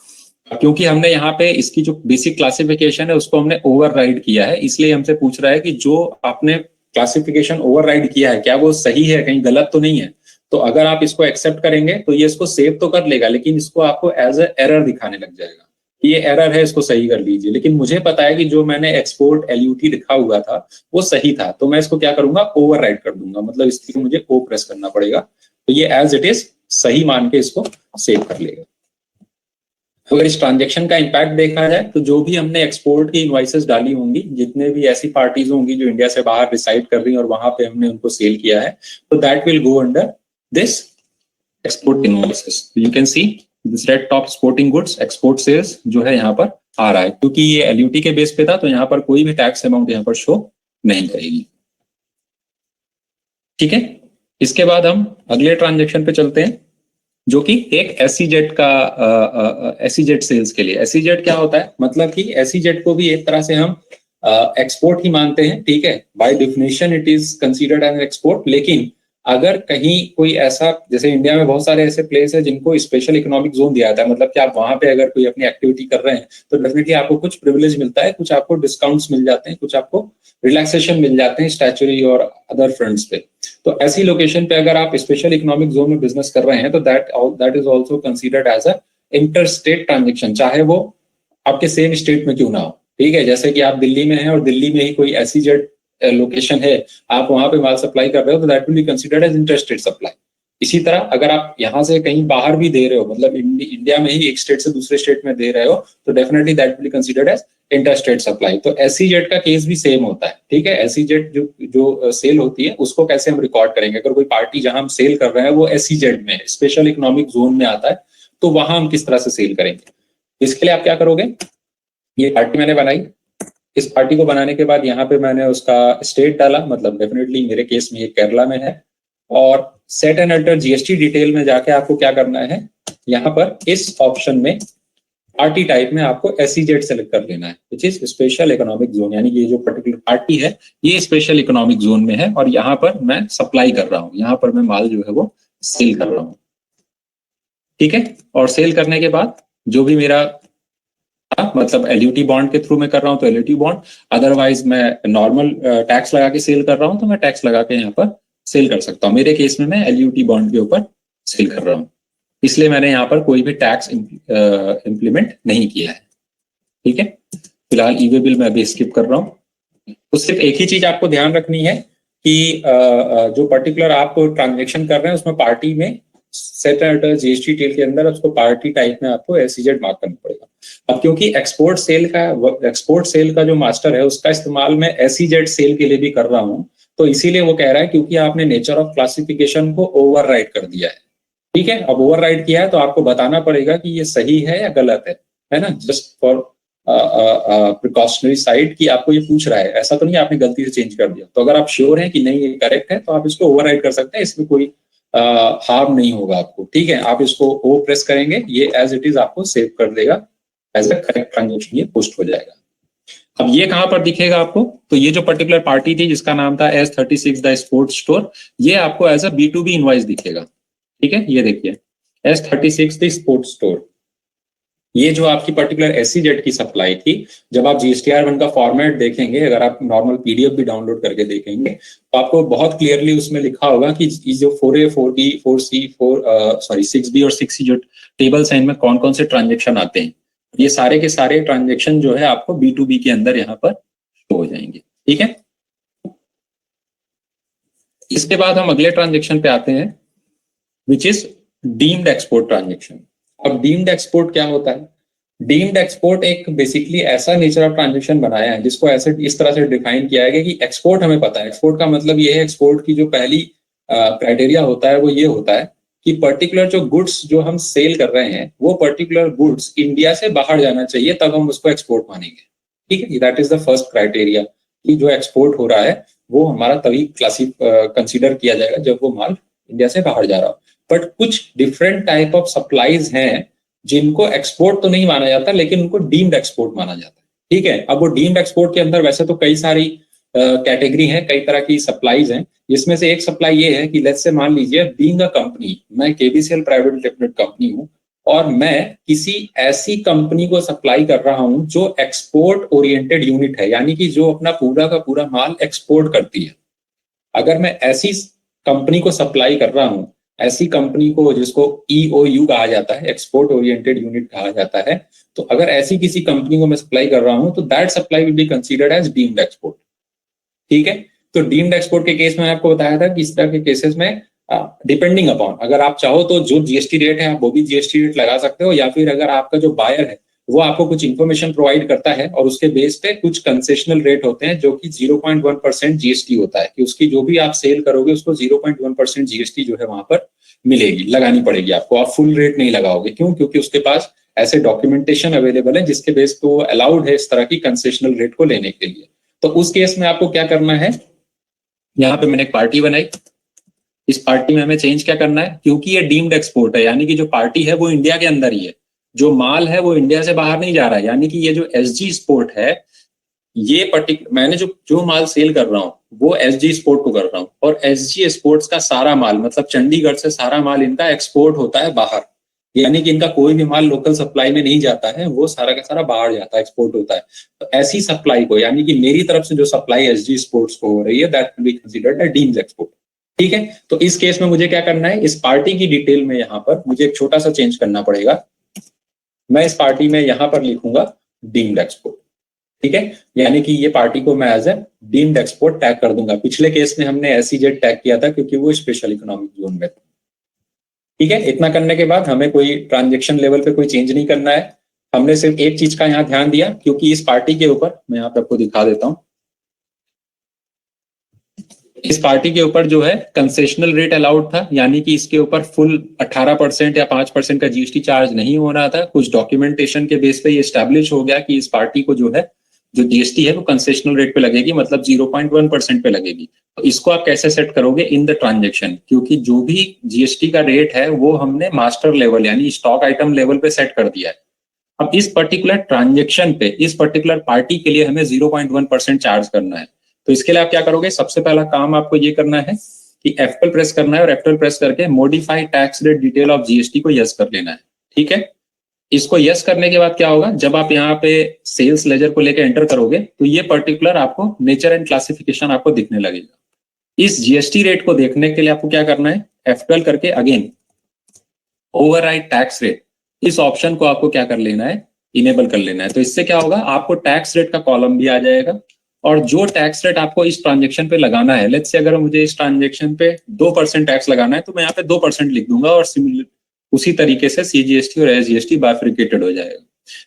क्योंकि हमने यहाँ पे इसकी जो बेसिक क्लासिफिकेशन है उसको हमने ओवरराइड किया है, इसलिए हमसे पूछ रहा है कि जो आपने क्लासिफिकेशन ओवरराइड किया है क्या वो सही है, कहीं गलत तो नहीं है। तो अगर आप इसको एक्सेप्ट करेंगे तो ये इसको सेव तो कर लेगा, लेकिन इसको आपको एज ए एरर दिखाने लग जाएगा कि ये एरर है, इसको सही कर लीजिए। लेकिन मुझे पता है कि जो मैंने एक्सपोर्ट एलयूटी लिखा हुआ था वो सही था, तो मैं इसको क्या करूंगा, ओवरराइड कर दूंगा, मतलब इसको मुझे ओ प्रेस करना पड़ेगा, तो ये एज इट इज सही मान के इसको सेव कर लेगा। अगर इस ट्रांजेक्शन का इम्पैक्ट देखा जाए तो जो भी हमने एक्सपोर्ट की इनवॉइसेस डाली होंगी, जितने भी ऐसी पार्टीज होंगी जो इंडिया से बाहर रिसाइड कर रही हैं और वहां पे हमने उनको सेल किया है, तो that will go under this export invoices. You can see this red top sporting goods export sales जो है यहाँ पर आ रहा है, क्योंकि ये एलयूटी के बेस पे था, तो यहाँ पर कोई भी टैक्स अमाउंट यहाँ पर शो नहीं करेगी। ठीक है, इसके बाद हम अगले ट्रांजेक्शन पे चलते हैं, जो कि एक एसईजेड का एसईजेड सेल्स के लिए। एसईजेड क्या होता है, मतलब कि एसईजेड को भी एक तरह से हम एक्सपोर्ट ही मानते हैं। ठीक है, by definition it is considered as export, लेकिन अगर कहीं कोई ऐसा, जैसे इंडिया में बहुत सारे ऐसे प्लेस है जिनको स्पेशल इकोनॉमिक जोन दिया जाता है, मतलब कि आप वहां पे अगर कोई अपनी एक्टिविटी कर रहे हैं तो डेफिनेटली आपको कुछ प्रिविलेज मिलता है, कुछ आपको डिस्काउंट्स मिल जाते हैं, कुछ आपको रिलैक्सेशन मिल जाते हैं स्टैच्यूटरी और अदर फ्रंट्स पे। तो ऐसी लोकेशन पे अगर आप स्पेशल इकोनॉमिक जोन में बिजनेस कर रहे हैं तो that is also considered as a inter state transaction, चाहे वो आपके सेम स्टेट में क्यों ना हो। ठीक है, जैसे कि आप दिल्ली में हैं और दिल्ली में ही कोई एसईजेड लोकेशन है, आप वहां पे माल सप्लाई कर रहे हो, तो that will be considered as inter state supply. इसी तरह अगर आप यहाँ से कहीं बाहर भी दे रहे हो, मतलब इंडिया में ही एक स्टेट से दूसरे स्टेट में दे रहे हो, तो definitely that will be considered as inter state supply. तो एसईजेड का केस भी सेम होता है। ठीक है, एसईजेड जो सेल होती है उसको कैसे हम रिकॉर्ड करेंगे, अगर कोई पार्टी जहां हम सेल कर रहे हैं वो एसईजेड में स्पेशल इकोनॉमिक जोन में आता है, तो वहां हम किस तरह से सेल करेंगे। इसके लिए आप क्या करोगे, ये पार्टी मैंने बनाई, इस पार्टी को बनाने के बाद यहाँ पे मैंने उसका स्टेट डाला, मतलब डेफिनेटली मेरे केस में ये केरला में है, और set and alter GST detail में जाके आपको क्या करना है, यहाँ पर इस ऑप्शन में पार्टी टाइप में आपको एसईजेड सेलेक्ट कर लेना है, which is special economic zone, यानी कि ये जो पर्टिकुलर पार्टी है ये स्पेशल इकोनॉमिक जोन में है और यहाँ पर मैं सप्लाई कर रहा हूँ, यहाँ पर मैं माल जो है वो सेल कर रहा हूँ। ठीक है, और सेल करने के बाद जो भी मेरा मतलब एलयूटी बॉन्ड के थ्रू मैं कर रहा हूँ तो एलयूटी बॉन्ड, अदरवाइज मैं नॉर्मल टैक्स लगा के सेल कर रहा हूँ तो मैं टैक्स लगा के यहाँ पर सेल कर सकता हूँ। मेरे केस में मैं एलयूटी बॉन्ड के ऊपर सेल कर रहा हूँ, इसलिए मैंने यहाँ पर कोई भी टैक्स इम्प्लीमेंट नहीं किया है। ठीक है, फिलहाल ई वे बिल मैं अभी स्किप कर रहा हूँ। तो सिर्फ एक ही चीज आपको ध्यान रखनी है कि जो पर्टिकुलर आप ट्रांजेक्शन कर रहे हैं उसमें पार्टी में सेट एंड जीएसटी टेल के अंदर उसको पार्टी टाइप में आपको एसईजेड मार्क करना पड़ेगा। अब क्योंकि एक्सपोर्ट सेल का जो मास्टर है उसका इस्तेमाल मैं एसईजेड सेल के लिए भी कर रहा हूँ, तो इसीलिए वो कह रहा है क्योंकि आपने नेचर ऑफ क्लासिफिकेशन को ओवरराइड कर दिया है। ठीक है, अब ओवरराइड किया है तो आपको बताना पड़ेगा कि ये सही है या गलत है ना, जस्ट फॉर प्रिकॉशनरी साइड कि आपको ये पूछ रहा है, ऐसा तो नहीं आपने गलती से चेंज कर दिया। तो अगर आप श्योर हैं कि नहीं ये करेक्ट है तो आप इसको ओवरराइड कर सकते हैं, इसमें कोई हार्म नहीं होगा आपको। ठीक है, आप इसको ओ प्रेस करेंगे, ये एज इट इज आपको सेव कर देगा, एज अ करेक्ट ट्रांजेक्शन ये पोस्ट हो जाएगा। अब ये कहां पर दिखेगा आपको, तो ये जो पर्टिकुलर पार्टी थी जिसका नाम था S36 द स्पोर्ट्स स्टोर, ये आपको एज अ B2B इनवॉइस दिखेगा। ठीक है, ये देखिए S36 द स्पोर्ट्स स्टोर, ये जो आपकी पर्टिकुलर एसईजेड की सप्लाई थी, जब आप GSTR1 का फॉर्मेट देखेंगे, अगर आप नॉर्मल पीडीएफ भी डाउनलोड करके देखेंगे तो आपको बहुत क्लियरली उसमें लिखा होगा कि जो 4A 4B 4C 6B और 6C जो टेबल्स हैं इनमें कौन कौन से ट्रांजेक्शन आते हैं, ये सारे के सारे ट्रांजेक्शन जो है आपको B2B के अंदर यहाँ पर शो हो जाएंगे। ठीक है, इसके बाद हम अगले ट्रांजेक्शन पे आते हैं which is deemed export transaction. अब डीम्ड एक्सपोर्ट क्या होता है? डीम्ड एक्सपोर्ट एक बेसिकली ऐसा नेचर ऑफ ट्रांजेक्शन बनाया है जिसको ऐसे इस तरह से डिफाइन किया है कि एक्सपोर्ट हमें पता है, एक्सपोर्ट का मतलब ये है, एक्सपोर्ट की जो पहली क्राइटेरिया होता है वो ये होता है कि पर्टिकुलर जो गुड्स जो हम सेल कर रहे हैं वो पर्टिकुलर गुड्स इंडिया से बाहर जाना चाहिए, तब हम उसको एक्सपोर्ट मानेंगे। ठीक है, that is the first criteria कि जो एक्सपोर्ट हो रहा है वो हमारा तभी कंसिडर किया जाएगा जब वो माल इंडिया से बाहर जा रहा हो। बट कुछ डिफरेंट टाइप ऑफ सप्लाईज हैं जिनको एक्सपोर्ट तो नहीं माना जाता लेकिन उनको डीम्ड एक्सपोर्ट माना जाता है। ठीक है, अब वो डीम्ड एक्सपोर्ट के अंदर वैसे तो कई सारी कैटेगरी हैं, कई तरह की सप्लाईज हैं, जिसमें से एक सप्लाई ये है कि लेट्स से मान लीजिए बीइंग अ कंपनी, मैं KBCL प्राइवेट लिमिटेड कंपनी हूँ और मैं किसी ऐसी कंपनी को सप्लाई कर रहा हूँ जो एक्सपोर्ट ओरिएंटेड यूनिट है, यानी कि जो अपना पूरा का पूरा माल एक्सपोर्ट करती है। अगर मैं ऐसी कंपनी को सप्लाई कर रहा हूँ, ऐसी कंपनी को जिसको EOU कहा जाता है, एक्सपोर्ट ओरिएंटेड यूनिट कहा जाता है, तो अगर ऐसी किसी कंपनी को मैं सप्लाई कर रहा हूं तो that supply will be considered as deemed export. ठीक है, तो डीम्ड एक्सपोर्ट के केस में आपको बताया था कि इस तरह के केसेस में डिपेंडिंग अपॉन, अगर आप चाहो तो जो जीएसटी रेट है आप वो भी जीएसटी रेट लगा सकते हो, या फिर अगर आपका जो बायर है वो आपको कुछ इंफॉर्मेशन प्रोवाइड करता है और उसके बेस पे कुछ कंसेशनल रेट होते हैं जो कि 0.1% जीएसटी होता है, कि उसकी जो भी आप सेल करोगे उसको 0.1% जीएसटी जो है वहां पर मिलेगी, लगानी पड़ेगी आपको। आप फुल रेट नहीं लगाओगे, क्यों? क्योंकि उसके पास ऐसे डॉक्यूमेंटेशन अवेलेबल है जिसके बेस पे वो अलाउड है इस तरह की कंसेशनल रेट को लेने के लिए। तो उस केस में आपको क्या करना है, यहाँ पे मैंने एक पार्टी बनाई, इस पार्टी में हमें चेंज क्या करना है, क्योंकि ये डीम्ड एक्सपोर्ट है यानी कि जो पार्टी है वो इंडिया के अंदर ही है, जो माल है वो इंडिया से बाहर नहीं जा रहा है, यानी कि ये जो SG स्पोर्ट है, ये पर्टिकुलर मैंने जो माल सेल कर रहा हूँ वो SG स्पोर्ट को कर रहा हूँ, और SG स्पोर्ट्स का सारा माल मतलब चंडीगढ़ से सारा माल इनका एक्सपोर्ट होता है बाहर, यानी कि इनका कोई भी माल लोकल सप्लाई में नहीं जाता है, वो सारा का सारा बाहर जाता है, एक्सपोर्ट होता है। तो ऐसी सप्लाई को, यानी कि मेरी तरफ से जो सप्लाई SG स्पोर्ट्स को हो रही है, that will be considered as deemed export. ठीक है, तो इस केस में मुझे क्या करना है, इस पार्टी की डिटेल में यहाँ पर मुझे एक छोटा सा चेंज करना पड़ेगा। मैं इस पार्टी में यहाँ पर लिखूंगा डीम्ड एक्सपोर्ट। ठीक है, यानी कि ये पार्टी को मैं as a deemed export tag कर दूंगा। पिछले केस में हमने एसईजेड टैग किया था क्योंकि वो स्पेशल इकोनॉमिक जोन में था। ठीक है, इतना करने के बाद हमें कोई ट्रांजेक्शन लेवल पे कोई चेंज नहीं करना है, हमने सिर्फ एक चीज का यहाँ ध्यान दिया, क्योंकि इस पार्टी के ऊपर मैं यहाँ पे आपको दिखा देता हूँ, इस पार्टी के ऊपर जो है कंसेशनल रेट अलाउड था, यानी कि इसके ऊपर फुल 18% या 5% का जीएसटी चार्ज नहीं हो रहा था। कुछ डॉक्यूमेंटेशन के बेस पे ये एस्टैब्लिश हो गया कि इस पार्टी को जो है जो जीएसटी है वो कंसेशनल रेट पे लगेगी, मतलब 0.1% पे लगेगी। तो इसको आप कैसे सेट करोगे इन द ट्रांजेक्शन, क्योंकि जो भी जीएसटी का रेट है वो हमने मास्टर लेवल यानी स्टॉक आइटम लेवल पे सेट कर दिया है। अब इस पर्टिकुलर ट्रांजेक्शन पे इस पर्टिकुलर पार्टी के लिए हमें 0.1% चार्ज करना है। तो इसके लिए आप क्या करोगे, सबसे पहला काम आपको ये करना है कि F12 प्रेस करना है और F12 प्रेस करके modify tax rate detail of GST को यस कर लेना है। ठीक है, इसको यस करने के बाद क्या होगा, जब आप यहाँ पे सेल्स लेजर को लेकर एंटर करोगे तो ये पर्टिकुलर आपको नेचर एंड क्लासिफिकेशन आपको दिखने लगेगा। इस जीएसटी रेट को देखने के लिए आपको क्या करना है, F12 करके अगेन ओवरराइड टैक्स रेट, इस ऑप्शन को आपको क्या कर लेना है, इनेबल कर लेना है। तो इससे क्या होगा, आपको टैक्स रेट का कॉलम भी आ जाएगा और जो टैक्स रेट आपको इस ट्रांजेक्शन पे लगाना है, लेट्स से अगर मुझे इस ट्रांजेक्शन पे 2% टैक्स लगाना है तो मैं यहाँ पे 2% लिख दूंगा और उसी तरीके से सीजीएसटी और एसजीएसटी बाइफरिकेटेड हो जाएगा।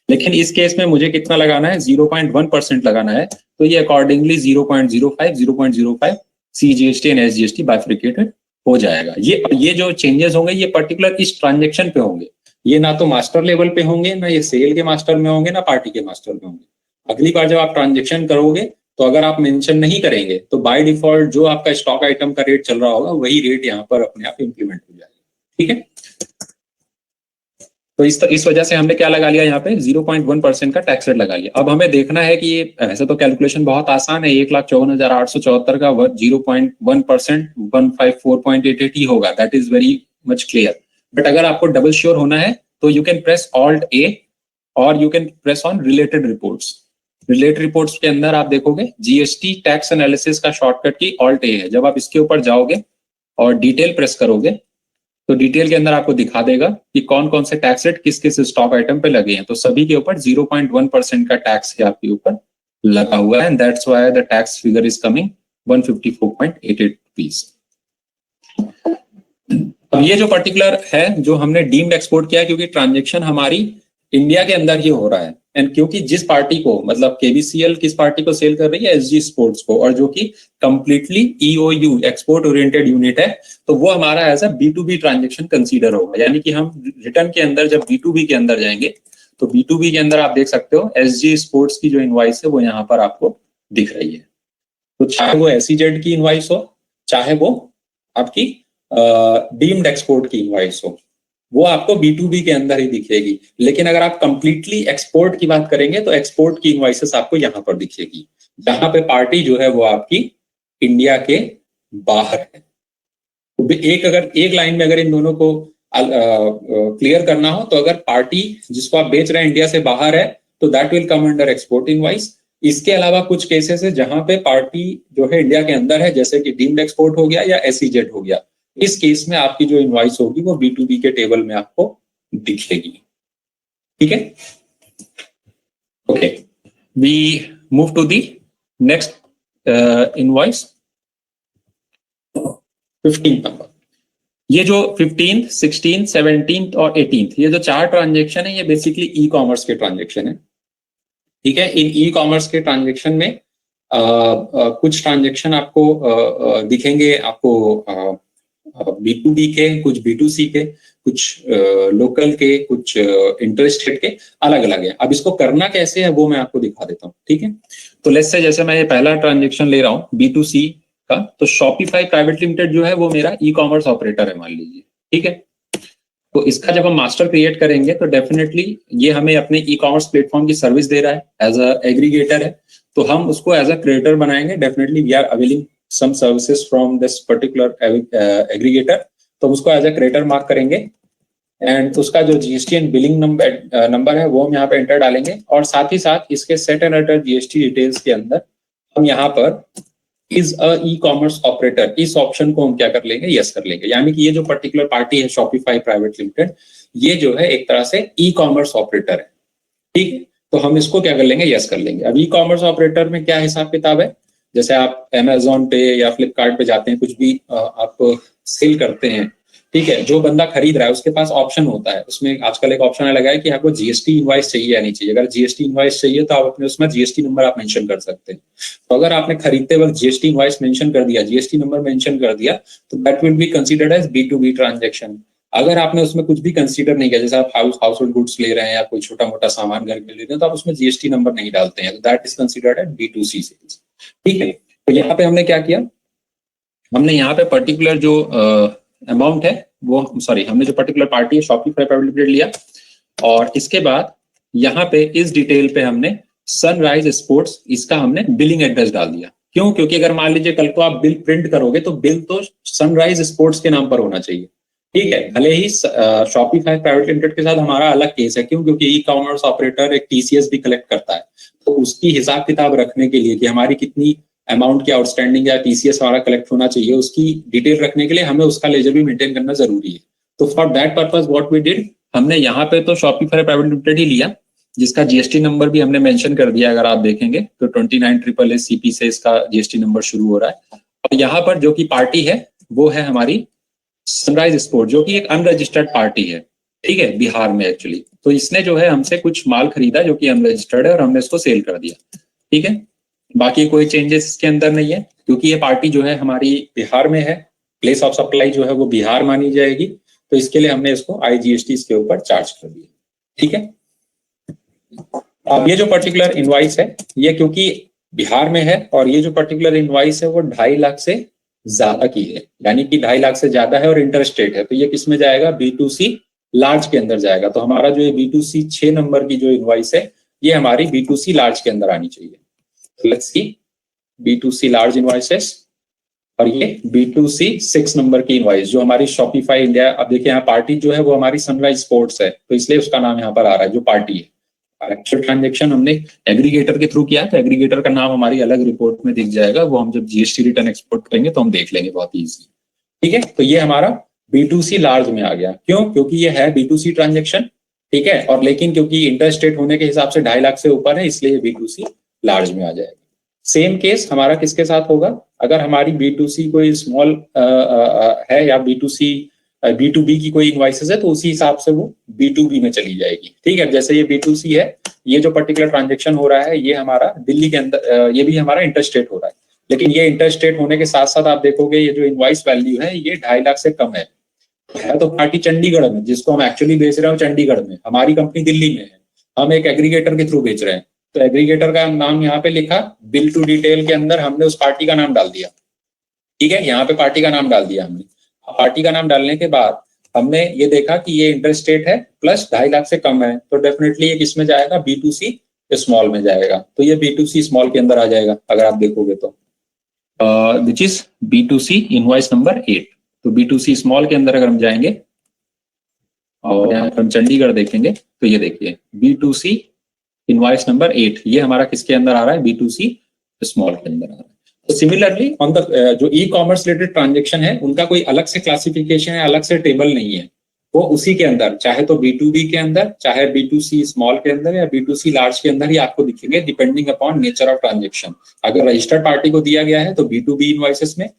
लेकिन इस केस में मुझे कितना लगाना है, 0.1% लगाना है, तो ये अकॉर्डिंगली 0.05 सीजीएसटी एंड एसजीएसटी बाइफरिकेटेड हो जाएगा। ये जो चेंजेस होंगे ये पर्टिकुलर इस ट्रांजेक्शन पे होंगे, ये ना तो मास्टर लेवल पे होंगे, ना ये सेल के मास्टर में होंगे, ना पार्टी के मास्टर में होंगे। अगली बार जब आप ट्रांजेक्शन करोगे तो अगर आप मेंशन नहीं करेंगे तो बाय डिफॉल्ट जो आपका स्टॉक आइटम का रेट चल रहा होगा वही रेट यहाँ पर अपने आप इंप्लीमेंट हो जाएगा। ठीक है, तो इस वजह से हमने क्या लगा लिया, यहाँ पे 0.1% का टैक्स रेट लगा लिया। अब हमें देखना है कि ये ऐसे तो कैलकुलेशन बहुत आसान है, 1,54,874 का 0.1% 154.88 ही होगा, that is very much clear. But अगर आपको डबल श्योर होना है तो यू कैन प्रेस ऑल्ट ए और you can press on related reports. Related reports के अंदर आप देखोगे जीएसटी टैक्स एनालिसिस का शॉर्टकट की ऑल्ट ए है। जब आप इसके ऊपर जाओगे और डिटेल प्रेस करोगे तो डिटेल के अंदर आपको दिखा देगा कि कौन कौन से टैक्स रेट किस किस स्टॉक आइटम पे लगे हैं। तो सभी के ऊपर 0.1% का टैक्स है आपके ऊपर लगा हुआ है, and that's why the tax figure is coming 154.88 rupees. अब ये जो पर्टिकुलर है जो हमने डीम्ड एक्सपोर्ट किया है, क्योंकि ट्रांजेक्शन हमारी इंडिया के अंदर ही हो रहा है, एंड क्योंकि जिस पार्टी को मतलब केबीसीएल किस पार्टी को सेल कर रही है, एसजी स्पोर्ट्स को, और जो कि completely EOU export oriented unit है, तो वो हमारा as a B2B transaction consider होगा। यानी कि हम रिटर्न के अंदर जब B2B के अंदर जाएंगे तो B2B के अंदर आप देख सकते हो एसजी स्पोर्ट्स की जो इनवॉइस है वो यहाँ पर आपको दिख रही है। तो चाहे वो एसईजेड की इनवॉइस हो, चाहे वो आपकी डीम्ड एक्सपोर्ट की इनवॉइस हो, वो आपको B2B के अंदर ही दिखेगी। लेकिन अगर आप कंप्लीटली एक्सपोर्ट की बात करेंगे तो एक्सपोर्ट की इनवॉइसेस आपको यहाँ पर दिखेगी, जहां पे पार्टी जो है वो आपकी इंडिया के बाहर है। तो अगर एक लाइन में अगर इन दोनों को क्लियर करना हो तो अगर पार्टी जिसको आप बेच रहे हैं इंडिया से बाहर है तो that will come under export invoice. इसके अलावा कुछ केसेस है जहां पे पार्टी जो है इंडिया के अंदर है, जैसे कि डीम्ड एक्सपोर्ट हो गया या एसईजेड हो गया, इस केस में आपकी जो इनवॉइस होगी वो B2B के टेबल में आपको दिखेगी। ठीक है, okay, we move to the next invoice 15 number. ये जो 15, 16, 17 और 18 ये जो 4 ट्रांजेक्शन है ये बेसिकली ई कॉमर्स के ट्रांजेक्शन है। ठीक है, इन ई कॉमर्स के ट्रांजेक्शन में कुछ ट्रांजेक्शन आपको दिखेंगे, आपको B2B के, कुछ B2C के, कुछ लोकल के, कुछ इंटरस्टेट के, अलग अलग है। अब इसको करना कैसे है वो मैं आपको दिखा देता हूँ। ठीक है, तो लेट्स से जैसे मैं ये पहला ट्रांजेक्शन ले रहा हूँ B2C का, तो शॉपिफाई प्राइवेट लिमिटेड जो है वो मेरा ई कॉमर्स ऑपरेटर है मान लीजिए। ठीक है, तो इसका जब हम मास्टर क्रिएट करेंगे तो डेफिनेटली ये हमें अपने ई कॉमर्स प्लेटफॉर्म की सर्विस दे रहा है, एज अ एग्रीगेटर है, तो हम उसको एज अ क्रिएटर बनाएंगे। Definitely we are availing some services from this particular aggregator, तो उसको एज ए क्रिएटर मार्क करेंगे, एंड उसका जो जीएसटी एंड बिलिंग नंबर है वो हम यहाँ पे एंटर डालेंगे, और साथ ही साथ इसके set and alter GST details के अंदर हम यहाँ पर is a e commerce operator, इस ऑप्शन को हम क्या कर लेंगे, यस कर लेंगे। यानी कि ये जो पर्टिकुलर पार्टी है शॉपिफाई प्राइवेट लिमिटेड, ये जो है एक तरह से ई कॉमर्स ऑपरेटर है। ठीक है, तो हम इसको क्या कर लेंगे, यस कर लेंगे। अब ई कॉमर्स ऑपरेटर में क्या हिसाब किताब है, जैसे आप अमेजोन पे या फ्लिपकार्ट पे जाते हैं, कुछ भी आप सेल करते हैं, ठीक है, जो बंदा खरीद रहा है उसके पास ऑप्शन होता है, उसमें आजकल एक ऑप्शन लगा है कि आपको जीएसटी इनवॉइस चाहिए या नहीं चाहिए। अगर जीएसटी इनवॉइस चाहिए तो आप अपने उसमें जीएसटी नंबर आप मेंशन कर सकते हैं। तो अगर आपने खरीदते वक्त जीएसटी इनवॉइस मेंशन कर दिया, जीएसटी नंबर मेंशन कर दिया, तो that will be considered as B2B transaction. अगर आपने उसमें कुछ भी कंसीडर नहीं किया, जैसे आप हाउस होल्ड गुड्स ले रहे हैं या कोई छोटा मोटा सामान घर के ले रहे हैं, तो आप उसमें जीएसटी नंबर नहीं डालते हैं, तो that is considered as B2C sales. ठीक है, तो यहाँ पे हमने क्या किया, हमने यहाँ पे पर्टिकुलर जो अमाउंट है वो, सॉरी, हमने जो पर्टिकुलर पार्टी है शॉपिफाई प्राइवेट लिमिटेड लिया, और इसके बाद यहाँ पे इस डिटेल पे हमने सनराइज स्पोर्ट्स, इसका हमने बिलिंग एड्रेस डाल दिया। क्यों? क्योंकि अगर मान लीजिए कल को आप बिल प्रिंट करोगे तो बिल तो सनराइज स्पोर्ट्स के नाम पर होना चाहिए, ठीक है। भले ही शॉपिफाई प्राइवेट लिमिटेड के साथ हमारा अलग केस है, क्यों? क्योंकि ई कॉमर्स ऑपरेटर एक टीसीएस भी कलेक्ट करता है, तो उसकी हिसाब किताब रखने के लिए कि हमारी कितनी अमाउंट की आउटस्टैंडिंग या टीसीएस हमारा कलेक्ट होना चाहिए, उसकी डिटेल रखने के लिए हमें उसका लेजर भी मेंटेन करना जरूरी है। तो for that purpose what we did, हमने यहाँ पे तो शॉपिफाई प्राइवेट लिमिटेड ही लिया, जिसका जीएसटी नंबर भी हमने मेंशन कर दिया। अगर आप देखेंगे तो 29 सीपी से इसका जीएसटी नंबर शुरू हो रहा है। और यहाँ पर जो की पार्टी है वो है हमारी सनराइज स्पोर्ट, जो कि एक अनरजिस्टर्ड पार्टी है, ठीक है, बिहार में एक्चुअली। तो इसने जो है हमसे कुछ माल खरीदा जो कि अनरजिस्टर्ड है, और हमने इसको सेल कर दिया, ठीक है। बाकी कोई चेंजेस इसके अंदर नहीं है, क्योंकि ये पार्टी जो है हमारी बिहार में है, प्लेस ऑफ सप्लाई जो है वो बिहार मानी जाएगी, तो इसके लिए हमने इसको आईजीएसटी इसके ऊपर चार्ज कर दिया, ठीक है। अब ये जो पर्टिकुलर इनवाइस है ये क्योंकि बिहार में है, और ये जो पर्टिकुलर इनवाइस है वो 2.5 लाख से ज्यादा की है, यानी कि 2.5 लाख से ज्यादा है और इंटरस्टेट है, तो ये किस में जाएगा? B2C लार्ज के अंदर जाएगा। तो हमारा जो ये B2C 6 नंबर की जो इनवाइस है ये हमारी B2C लार्ज के अंदर आनी चाहिए। Let's see B2C large invoices, और ये B2C 6 नंबर की इनवाइस जो हमारी शॉपिफाई इंडिया। अब देखिए यहाँ पार्टी जो है वो हमारी सनराइज स्पोर्ट्स है, तो इसलिए उसका नाम यहाँ पर आ रहा है जो पार्टी है। एक्चुअल ट्रांजेक्शन हमने एग्रीगेटर के थ्रू किया, तो एग्रीगेटर का नाम हमारी अलग रिपोर्ट में दिख जाएगा, वो हम जब जीएसटी रिटर्न एक्सपोर्ट करेंगे तो हम देख लेंगे बहुत ईजी, ठीक है। तो ये हमारा B2C लार्ज में आ गया। क्यों? क्योंकि ये है B2C ट्रांजेक्शन, ठीक है, और लेकिन क्योंकि इंटरेस्ट रेट होने के हिसाब से 2.5 लाख से ऊपर है, इसलिए B2C लार्ज में आ जाएगा। सेम केस हमारा किसके साथ होगा? अगर हमारी B2C कोई स्मॉल है या B2B की कोई इनवाइसेस है, तो उसी हिसाब से वो B2B में चली जाएगी, ठीक है। जैसे ये B2C है, ये जो पर्टिकुलर ट्रांजेक्शन हो रहा है ये हमारा दिल्ली के अंदर, ये भी हमारा इंटरस्टेट हो रहा है, लेकिन ये इंटरस्टेट होने के साथ साथ आप देखोगे ये जो इनवाइस वैल्यू है ये 2.5 लाख से कम है तो पार्टी चंडीगढ़ में, जिसको हम एक्चुअली बेच रहे हैं चंडीगढ़ में, हमारी कंपनी दिल्ली में है, हम एक एग्रीगेटर के थ्रू बेच रहे हैं, तो एग्रीगेटर का नाम यहाँ पे लिखा, बिल टू डिटेल के अंदर हमने उस पार्टी का नाम डाल दिया, ठीक है। यहाँ पे पार्टी का नाम डाल दिया हमने। पार्टी का नाम डालने के बाद हमने ये देखा कि ये इंटरेस्ट रेट है प्लस 2.5 लाख से कम है, तो डेफिनेटली ये किसमें जाएगा? B2C स्मॉल में जाएगा, तो ये B2C स्मॉल के अंदर आ जाएगा अगर आप देखोगे तो, which is B2C invoice number 8। तो B2C स्मॉल के अंदर अगर हम जाएंगे और यहाँ पर हम चंडीगढ़ देखेंगे तो ये देखिए B2C इनवॉइस नंबर 8, ये हमारा किसके अंदर आ रहा है? B2C स्मॉल के अंदर आ रहा है। तो सिमिलरली ऑन द जो ई कॉमर्स रिलेटेड ट्रांजेक्शन है उनका कोई अलग से क्लासिफिकेशन है, अलग से टेबल नहीं है, वो उसी के अंदर, चाहे तो B2B के अंदर, चाहे B2C स्मॉल के अंदर या B2C लार्ज के अंदर ही आपको दिखेंगे, depending upon nature of transaction. अगर रजिस्टर्ड पार्टी को दिया गया है तो B2B इनवॉइसेस में,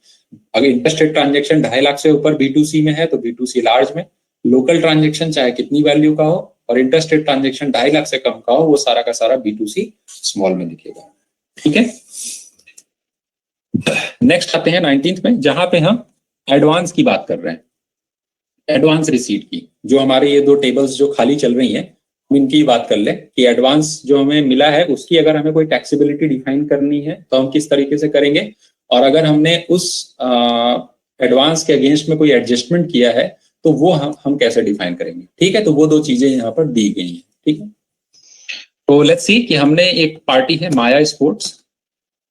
अगर इंटरस्टेट ट्रांजेक्शन 2.5 लाख से ऊपर B2C में है तो B2C लार्ज में, लोकल ट्रांजेक्शन चाहे कितनी वैल्यू का हो और इंटरस्टेट ट्रांजेक्शन 2.5 लाख से कम का हो, वो सारा का सारा B2C स्मॉल में दिखेगा, ठीक है। नेक्स्ट आते हैं 19th में, जहां पे हम एडवांस की बात कर रहे हैं, एडवांस रिसीट की। जो हमारे ये दो टेबल्स जो खाली चल रही हैं हम इनकी बात कर ले कि एडवांस जो हमें मिला है उसकी अगर हमें कोई टैक्सेबिलिटी डिफाइन करनी है तो हम किस तरीके से करेंगे, और अगर हमने उस एडवांस के अगेंस्ट में कोई एडजस्टमेंट किया है तो वो हम कैसे डिफाइन करेंगे, ठीक है। तो वो दो चीजें यहाँ पर दी गई हैं, ठीक है। तो लेट्स सी कि हमने एक पार्टी है माया स्पोर्ट्स,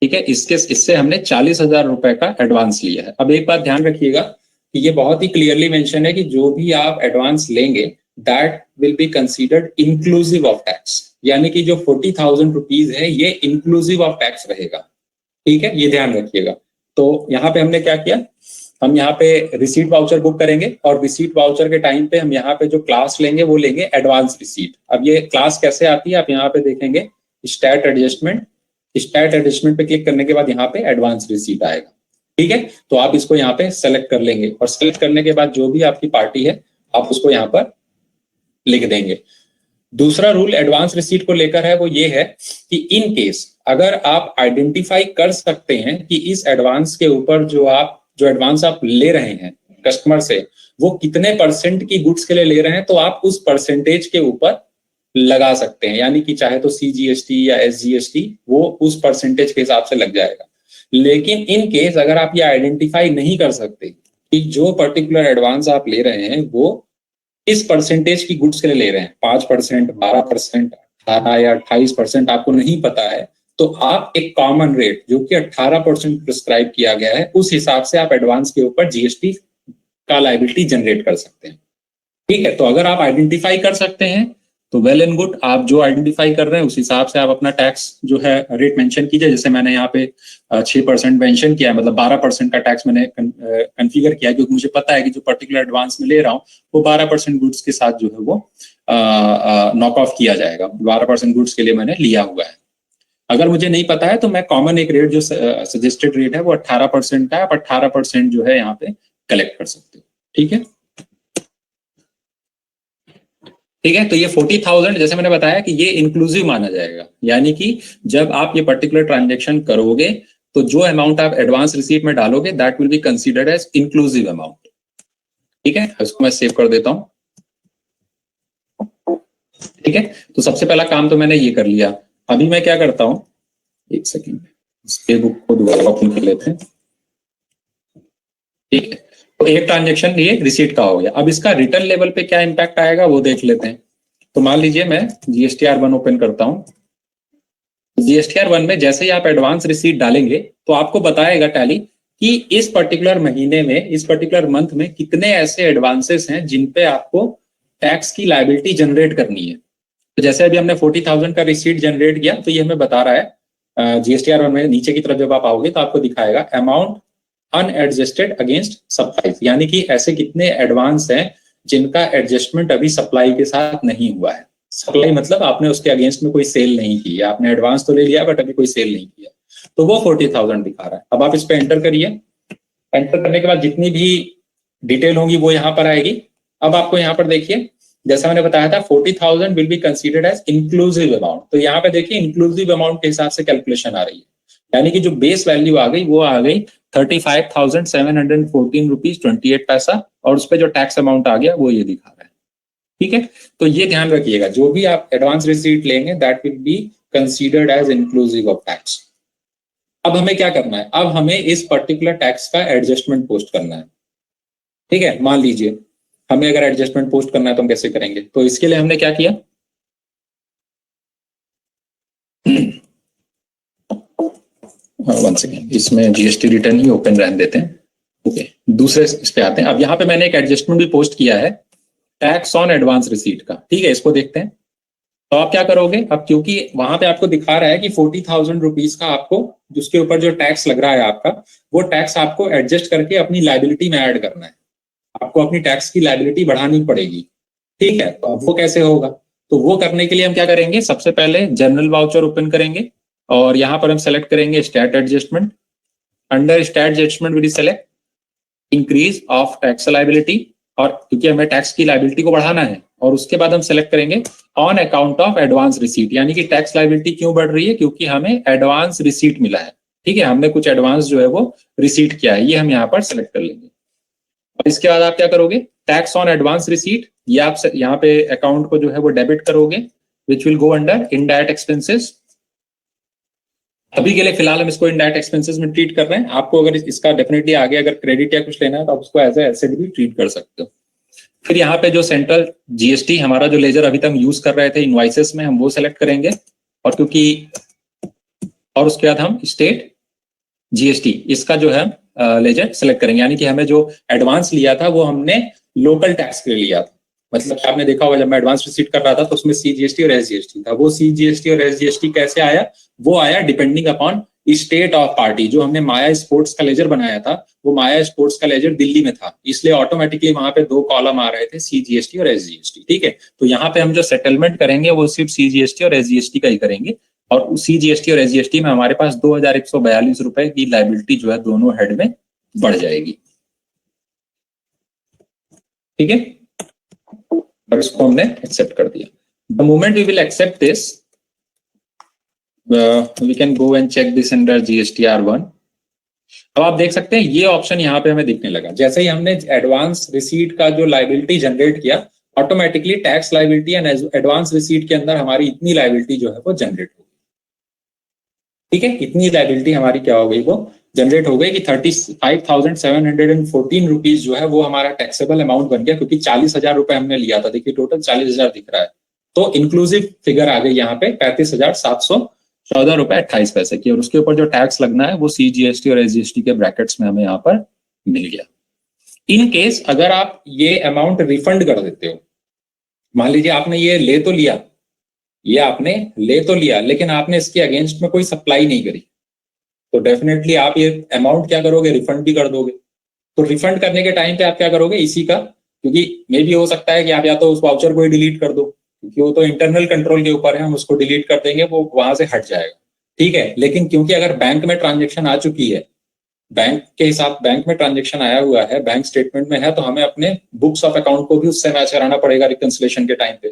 ठीक है, इससे हमने 40,000 रुपए का एडवांस लिया है। अब एक बात ध्यान रखिएगा कि ये बहुत ही क्लियरली मेंशन है कि जो भी आप एडवांस लेंगे that will be considered inclusive of tax, यानी कि जो 40,000 रुपीज है ये इंक्लूसिव ऑफ टैक्स रहेगा, ठीक है, ये ध्यान रखिएगा। तो यहाँ पे हमने क्या किया, हम यहाँ पे रिसीट वाउचर बुक करेंगे और रिसीट वाउचर के टाइम पे हम यहाँ पे जो क्लास लेंगे वो लेंगे एडवांस रिसीट। अब ये क्लास कैसे आती है आप यहाँ पे देखेंगे, स्टैट एडजस्टमेंट, स्टैट एडजस्टमेंट पे क्लिक करने के बाद यहाँ पे एडवांस रिसीट आएगा, ठीक है। तो आप इसको यहाँ पे सेलेक्ट कर लेंगे और सेलेक्ट करने के बाद जो भी आपकी पार्टी है आप उसको यहाँ पर लिख देंगे। दूसरा रूल एडवांस रिसीट को लेकर है वो ये है कि इन केस अगर आप आइडेंटिफाई कर सकते हैं कि इस एडवांस के ऊपर जो एडवांस आप ले रहे हैं कस्टमर से वो कितने परसेंट की गुड्स के लिए ले रहे हैं, तो आप उस परसेंटेज के ऊपर लगा सकते हैं, यानी कि चाहे तो CGST या SGST वो उस परसेंटेज के हिसाब से लग जाएगा। लेकिन इन केस अगर आप ये आइडेंटिफाई नहीं कर सकते कि जो पर्टिकुलर एडवांस आप ले रहे हैं वो किस परसेंटेज की गुड्स के लिए ले रहे हैं, 5%, 12%, 18 या 28%, आपको नहीं पता है, तो आप एक कॉमन रेट जो कि 18% प्रिस्क्राइब किया गया है, उस हिसाब से आप एडवांस के ऊपर जीएसटी का लायबिलिटी जनरेट कर सकते हैं। ठीक है, तो अगर आप आइडेंटिफाई कर सकते हैं तो वेल एंड गुड, आप जो आइडेंटिफाई कर रहे हैं उस हिसाब से आप अपना टैक्स जो है रेट मेंशन कीजिए। जैसे मैंने यहाँ पे 6% मेंशन किया है, मतलब 12% का टैक्स मैंने कन्फिगर किया, क्योंकि मुझे पता है कि जो पर्टिकुलर एडवांस में ले रहा हूँ वो 12% गुड्स के साथ जो है वो नॉक ऑफ किया जाएगा। 12% गुड्स के लिए मैंने लिया हुआ है। अगर मुझे नहीं पता है तो मैं कॉमन एक रेट जो सजेस्टेड रेट है वो 18% का है, आप 18% जो है यहाँ पे कलेक्ट कर सकते हो। ठीक है, ठीक है, तो ये 40,000 जैसे मैंने बताया कि ये इंक्लूसिव माना जाएगा, यानी कि जब आप ये पर्टिकुलर ट्रांजेक्शन करोगे तो जो अमाउंट आप एडवांस रिसीट में डालोगे that will be considered as inclusive amount. ठीक है, इसको मैं सेव कर देता हूं। ठीक है, तो सबसे पहला काम तो मैंने ये कर लिया। अभी मैं क्या करता हूं, एक सेकेंड, इसके बुक को दोबारा ओपन कर लेते हैं। ठीक है, तो एक ट्रांजेक्शन ये रिसीट का हो गया। अब इसका रिटर्न लेवल पे क्या इंपैक्ट आएगा वो देख लेते हैं। तो मान लीजिए मैं GSTR1 ओपन करता हूं। GSTR1 में जैसे ही आप एडवांस रिसीट डालेंगे तो आपको बताएगा टैली कि इस पर्टिकुलर महीने में, इस पर्टिकुलर मंथ में कितने ऐसे एडवांसेस हैं जिन पे आपको टैक्स की लायबिलिटी जनरेट करनी है। तो जैसे अभी हमने 40,000 का रिसीट जनरेट किया, तो ये हमें बता रहा है GSTR1 में नीचे की तरफ जब आप आओगे तो आपको दिखाएगा अमाउंट अनएडजस्टेड अगेंस्ट सप्लाई, यानी कि ऐसे कितने एडवांस हैं जिनका एडजस्टमेंट अभी सप्लाई के साथ नहीं हुआ है। सप्लाई मतलब आपने उसके अगेंस्ट में कोई सेल नहीं की है, आपने एडवांस तो ले लिया बट अभी कोई सेल नहीं किया, तो वो 40,000 दिखा रहा है। अब आप इस पे एंटर करिए। एंटर करने के बाद जितनी भी डिटेल होंगी वो यहाँ पर आएगी। अब आपको यहाँ पर देखिए, जैसा मैंने बताया था 40,000 will be considered as inclusive amount. तो यहाँ पे देखिए इंक्लूसिव अमाउंट के हिसाब से कैलकुलेशन आ रही है, यानी कि जो बेस वैल्यू आ गई वो आ गई 35,714 रुपीज 28 पैसा, और उस पर जो टैक्स अमाउंट आ गया वो ये दिखा रहा है। ठीक है, तो ये ध्यान रखिएगा, जो भी आप एडवांस रिसीट लेंगे that will be considered as inclusive of tax. अब हमें क्या करना है, अब हमें इस पर्टिकुलर टैक्स का एडजस्टमेंट पोस्ट करना है। ठीक है, मान लीजिए हमें अगर एडजस्टमेंट पोस्ट करना है तो हम कैसे करेंगे, तो इसके लिए हमने क्या किया, वन सेकेंड, इसमें जीएसटी रिटर्न ही ओपन रहने देते हैं। ओके, दूसरे इस पे आते हैं। अब यहाँ पे मैंने एक एडजस्टमेंट भी पोस्ट किया है, टैक्स ऑन एडवांस रिसीट का। ठीक है, इसको देखते हैं। तो आप क्या करोगे, अब क्योंकि वहां पे आपको दिखा रहा है कि 40,000 रुपीज का आपको जिसके ऊपर जो टैक्स लग रहा है आपका, वो टैक्स आपको एडजस्ट करके अपनी लायबिलिटी में ऐड करना है, आपको अपनी टैक्स की लायबिलिटी बढ़ानी पड़ेगी। ठीक है, तो अब वो कैसे होगा, तो वो करने के लिए हम क्या करेंगे, सबसे पहले जनरल वाउचर ओपन करेंगे और यहाँ पर हम सेलेक्ट करेंगे stat adjustment. Under stat adjustment will select increase of tax liability, और क्योंकि हमें टैक्स की लायबिलिटी को बढ़ाना है, और उसके बाद हम सेलेक्ट करेंगे on account of advance receipt, यानी कि टैक्स लायबिलिटी क्यों बढ़ रही है, क्योंकि हमें एडवांस रिसीट मिला है। ठीक है, हमने कुछ एडवांस जो है वो रिसीट किया है, ये हम यहाँ पर सेलेक्ट कर लेंगे। और इसके बाद आप क्या करोगे, टैक्स ऑन एडवांस रिसीट, ये आप यहाँ पे अकाउंट को जो है वो डेबिट करोगे, which will go under indirect expenses. अभी के लिए फिलहाल हम इसको इनडायरेक्ट एक्सपेंसेस में ट्रीट कर रहे हैं। आपको अगर इसका डेफिनेटली आगे अगर क्रेडिट या कुछ लेना है तो आप उसको एज ए एसेट भी ट्रीट कर सकते हो। फिर यहाँ पे जो सेंट्रल जीएसटी हमारा जो लेजर अभी तक हम यूज कर रहे थे इनवॉइसेस में, हम वो सेलेक्ट करेंगे, और क्योंकि और उसके बाद हम स्टेट जीएसटी इसका जो है लेजर सेलेक्ट करेंगे, यानी कि हमें जो एडवांस लिया था वो हमने लोकल टैक्स के लिए लिया था। मतलब आपने देखा होगा जब मैं एडवांस रिसीट कर रहा था तो उसमें CGST और SGST था। वो CGST और SGST कैसे आया, वो आया depending upon state of party. जो हमने माया स्पोर्ट्स का लेजर बनाया था वो माया स्पोर्ट्स का लेजर दिल्ली में था, इसलिए ऑटोमेटिकली वहां पे 2 कॉलम आ रहे थे, CGST और SGST। ठीक है, तो यहाँ पे हम जो सेटलमेंट करेंगे वो सिर्फ CGST और SGST का ही करेंगे, और CGST और SGST में हमारे पास 2,142 रुपए की लायबिलिटी जो है दोनों हेड में बढ़ जाएगी। ठीक है, और इसको हमने एक्सेप्ट कर दिया। The moment we will accept this, we can go and check this under GSTR1। अब आप देख सकते हैं ये ऑप्शन यहाँ पे हमें दिखने लगा। जैसे ही हमने एडवांस रिसीट का जो लायबिलिटी जनरेट किया, automatically tax liability and advance receipt के अंदर हमारी इतनी लायबिलिटी जो है वो जनरेट होगी। ठीक है, इतनी लाइबिलिटी हमारी क्या हो गई, वो जनरेट हो गई कि 35,714 रुपीज जो है वो हमारा टैक्सेबल अमाउंट बन गया, क्योंकि 40,000 रुपए हमने लिया था। देखिए टोटल 40,000 दिख रहा है, तो इंक्लूसिव फिगर आ गई यहाँ पे 35,714 रुपए 28 पैसे की, और उसके ऊपर जो टैक्स लगना है वो CGST और SGST के ब्रैकेट्स में हमें यहाँ पर मिल गया। इन केस अगर आप ये अमाउंट रिफंड कर देते हो, मान लीजिए आपने ये ले तो लिया, ये आपने ले तो लिया, लेकिन आपने इसके अगेंस्ट में कोई सप्लाई नहीं करी, तो डेफिनेटली आप ये अमाउंट क्या करोगे, रिफंड भी कर दोगे। तो रिफंड करने के टाइम पे आप क्या करोगे, इसी का, क्योंकि मे भी हो सकता है कि आप या तो उस वाउचर को ही डिलीट कर दो, क्योंकि वो तो इंटरनल कंट्रोल के ऊपर है, हम उसको डिलीट कर देंगे, वो वहां से हट जाएगा, ठीक है। लेकिन क्योंकि अगर बैंक में ट्रांजेक्शन आ चुकी है, बैंक के हिसाब, बैंक में ट्रांजेक्शन आया हुआ है, बैंक स्टेटमेंट में है, तो हमें अपने बुक्स ऑफ अकाउंट को भी उससे मैच कराना पड़ेगा रिकंसिलेशन के टाइम पे।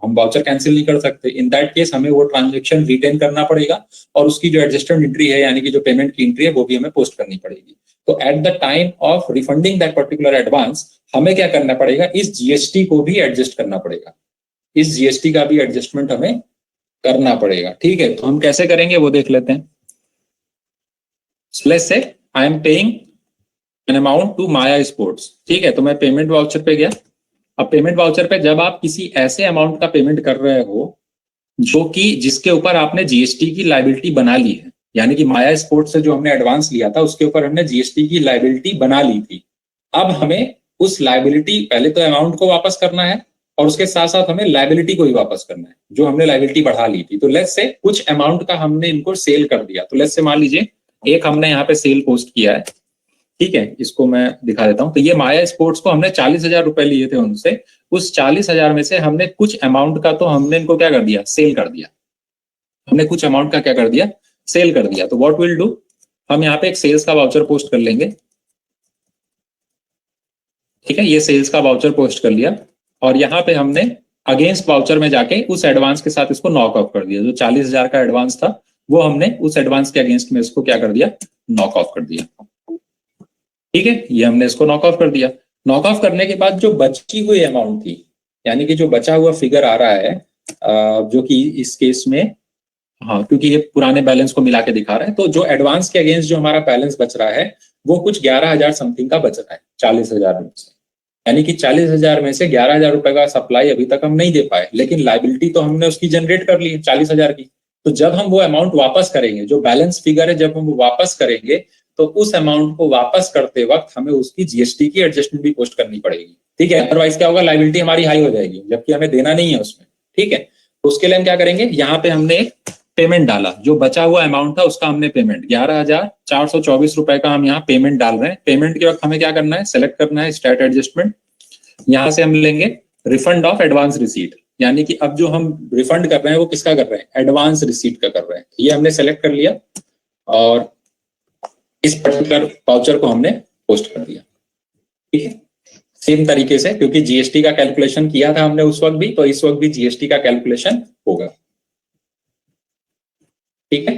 हम वाउचर कैंसिल नहीं कर सकते, इन दैट केस हमें वो ट्रांजेक्शन रिटेन करना पड़ेगा, और उसकी जो एडजस्टमेंट एंट्री है, यानी कि जो पेमेंट की एंट्री है, वो भी हमें पोस्ट करनी पड़ेगी। तो at the time of refunding that particular advance हमें क्या करना पड़ेगा, इस जीएसटी को भी एडजस्ट करना पड़ेगा, इस जीएसटी का भी एडजस्टमेंट हमें करना पड़ेगा, ठीक है। तो हम कैसे करेंगे वो देख लेते हैं। Let's say I am paying an amount to Maya sports, ठीक है। तो मैं पेमेंट वाउचर पे गया। अब पेमेंट वाउचर पे जब आप किसी ऐसे अमाउंट का पेमेंट कर रहे हो जो कि जिसके ऊपर आपने जीएसटी की लाइबिलिटी बना ली है, यानी कि माया स्पोर्ट्स से जो हमने एडवांस लिया था उसके ऊपर हमने जीएसटी की लाइबिलिटी बना ली थी, अब हमें उस लाइबिलिटी, पहले तो अमाउंट को वापस करना है और उसके साथ साथ हमें लाइबिलिटी को भी वापस करना है, जो हमने लाइबिलिटी बढ़ा ली थी। तो लेट्स से कुछ अमाउंट का हमने इनको सेल कर दिया, तो लेट्स से मान लीजिए एक हमने यहाँ पे सेल पोस्ट किया है, ठीक है, इसको मैं दिखा देता हूं। तो ये माया स्पोर्ट्स को हमने 40,000 रुपए लिए थे उनसे, उस 40,000 में से हमने कुछ अमाउंट का तो हमने इनको क्या कर दिया, सेल कर दिया। हमने कुछ अमाउंट का क्या कर दिया, सेल कर दिया। तो व्हाट विल डू, हम यहाँ पे एक सेल्स का वाउचर पोस्ट कर लेंगे, ठीक है। ये सेल्स का वाउचर पोस्ट कर लिया, और यहाँ पे हमने अगेंस्ट वाउचर में जाके उस एडवांस के साथ इसको नॉक ऑफ कर दिया। जो 40,000 का एडवांस था वो हमने उस एडवांस के अगेंस्ट में इसको क्या कर दिया, नॉक ऑफ कर दिया, ठीक है। ये हमने इसको नॉक ऑफ कर दिया। नॉक ऑफ करने के बाद जो बची हुई अमाउंट थी, यानी कि जो बचा हुआ फिगर आ रहा है, जो कि इस केस में, हाँ, क्योंकि ये पुराने बैलेंस को मिला के दिखा रहा है, तो जो एडवांस के अगेंस्ट जो हमारा बैलेंस बच रहा है वो कुछ 11,000 समथिंग का बच रहा है 40,000 में से। यानी कि 40,000 में से 11,000 रुपए का सप्लाई अभी तक हम नहीं दे पाए, लेकिन लाइबिलिटी तो हमने उसकी जनरेट कर ली है 40,000 की। तो जब हम वो अमाउंट वापस करेंगे, जो बैलेंस फिगर है, जब हम वापस करेंगे तो उस अमाउंट को वापस करते वक्त हमें उसकी जीएसटी की एडजस्टमेंट भी पोस्ट करनी पड़ेगी, ठीक है। अदरवाइज क्या होगा, लाइबिलिटी हमारी हाई हो जाएगी, जबकि हमें देना नहीं है उसमें, ठीक है। तो उसके लिए हम क्या करेंगे, यहाँ पे हमने एक पेमेंट डाला, जो बचा हुआ अमाउंट था उसका हमने पेमेंट 11,424 रुपए का हम यहाँ पेमेंट डाल रहे हैं। पेमेंट के वक्त हमें क्या करना है, सेलेक्ट करना है स्टैट एडजस्टमेंट, यहाँ से हम लेंगे रिफंड ऑफ एडवांस रिसीट, यानी कि अब जो हम रिफंड कर रहे हैं वो किसका कर रहे हैं, एडवांस रिसीट का कर रहे हैं। ये हमने सेलेक्ट कर लिया और इस पर्टिकुलर वाउचर को हमने पोस्ट कर दिया, ठीक है। सेम तरीके से, क्योंकि जीएसटी का कैलकुलेशन किया था हमने उस वक्त भी, तो इस वक्त भी जीएसटी का कैलकुलेशन होगा, ठीक है।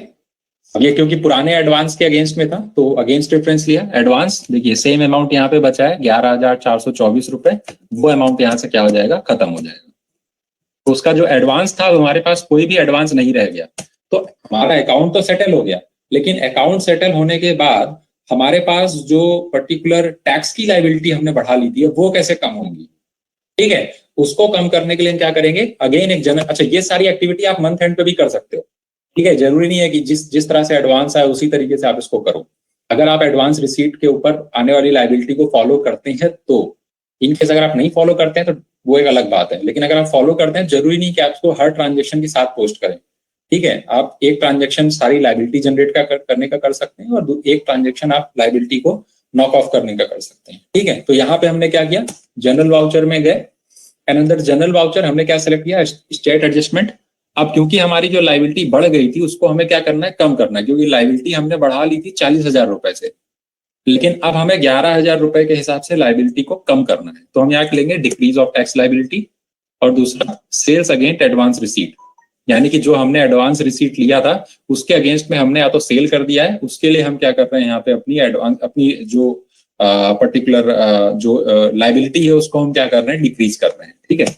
अब ये क्योंकि पुराने एडवांस के अगेंस्ट में था तो अगेंस्ट रेफरेंस लिया, एडवांस, देखिए सेम अमाउंट यहाँ पे बचा है 11,424 रुपए, वो अमाउंट यहाँ से क्या हो जाएगा, खत्म हो जाएगा। तो उसका जो एडवांस था, हमारे पास कोई भी एडवांस नहीं रह गया, तो हमारा अकाउंट तो सेटल हो गया। लेकिन अकाउंट सेटल होने के बाद हमारे पास जो पर्टिकुलर टैक्स की लाइबिलिटी हमने बढ़ा ली थी वो कैसे कम होगी, ठीक है। उसको कम करने के लिए क्या करेंगे, अगेन एक जनरल, अच्छा, ये सारी एक्टिविटी आप मंथ एंड पे भी कर सकते हो, ठीक है। जरूरी नहीं है कि जिस तरह से एडवांस आए उसी तरीके से आप इसको करो। अगर आप एडवांस रिसीट के ऊपर आने वाली लाइबिलिटी को फॉलो करते हैं तो, इन केस अगर आप नहीं फॉलो करते हैं तो वो एक अलग बात है, लेकिन अगर आप फॉलो करते हैं, जरूरी नहीं कि आप इसको हर ट्रांजेक्शन के साथ पोस्ट करें, ठीक है। आप एक ट्रांजेक्शन सारी लाइबिलिटी जनरेट करने का कर सकते हैं, और एक ट्रांजेक्शन आप लाइबिलिटी को नॉक ऑफ करने का कर सकते हैं, ठीक है। तो यहाँ पे हमने क्या किया, जनरल वाउचर में गए, अंदर जनरल वाउचर हमने क्या सेलेक्ट किया, स्टेट एडजस्टमेंट। अब क्योंकि हमारी जो लाइबिलिटी बढ़ गई थी उसको हमें क्या करना है, कम करना है, क्योंकि लाइबिलिटी हमने बढ़ा ली थी 40,000 रुपए से, लेकिन अब हमें 11,000 रुपए के हिसाब से लाइबिलिटी को कम करना है। तो हम यहाँ लेंगे डिक्रीज ऑफ टैक्स लाइबिलिटी, और दूसरा सेल्स अगेंस्ट एडवांस रिसीट, यानी कि जो हमने एडवांस रिसीट लिया था उसके अगेंस्ट में हमने या तो सेल कर दिया है, उसके लिए हम क्या कर रहे हैं, यहाँ पे अपनी एडवांस, अपनी जो पर्टिकुलर जो लाइबिलिटी है उसको हम क्या कर रहे हैं, डिक्रीज कर रहे हैं, ठीक है।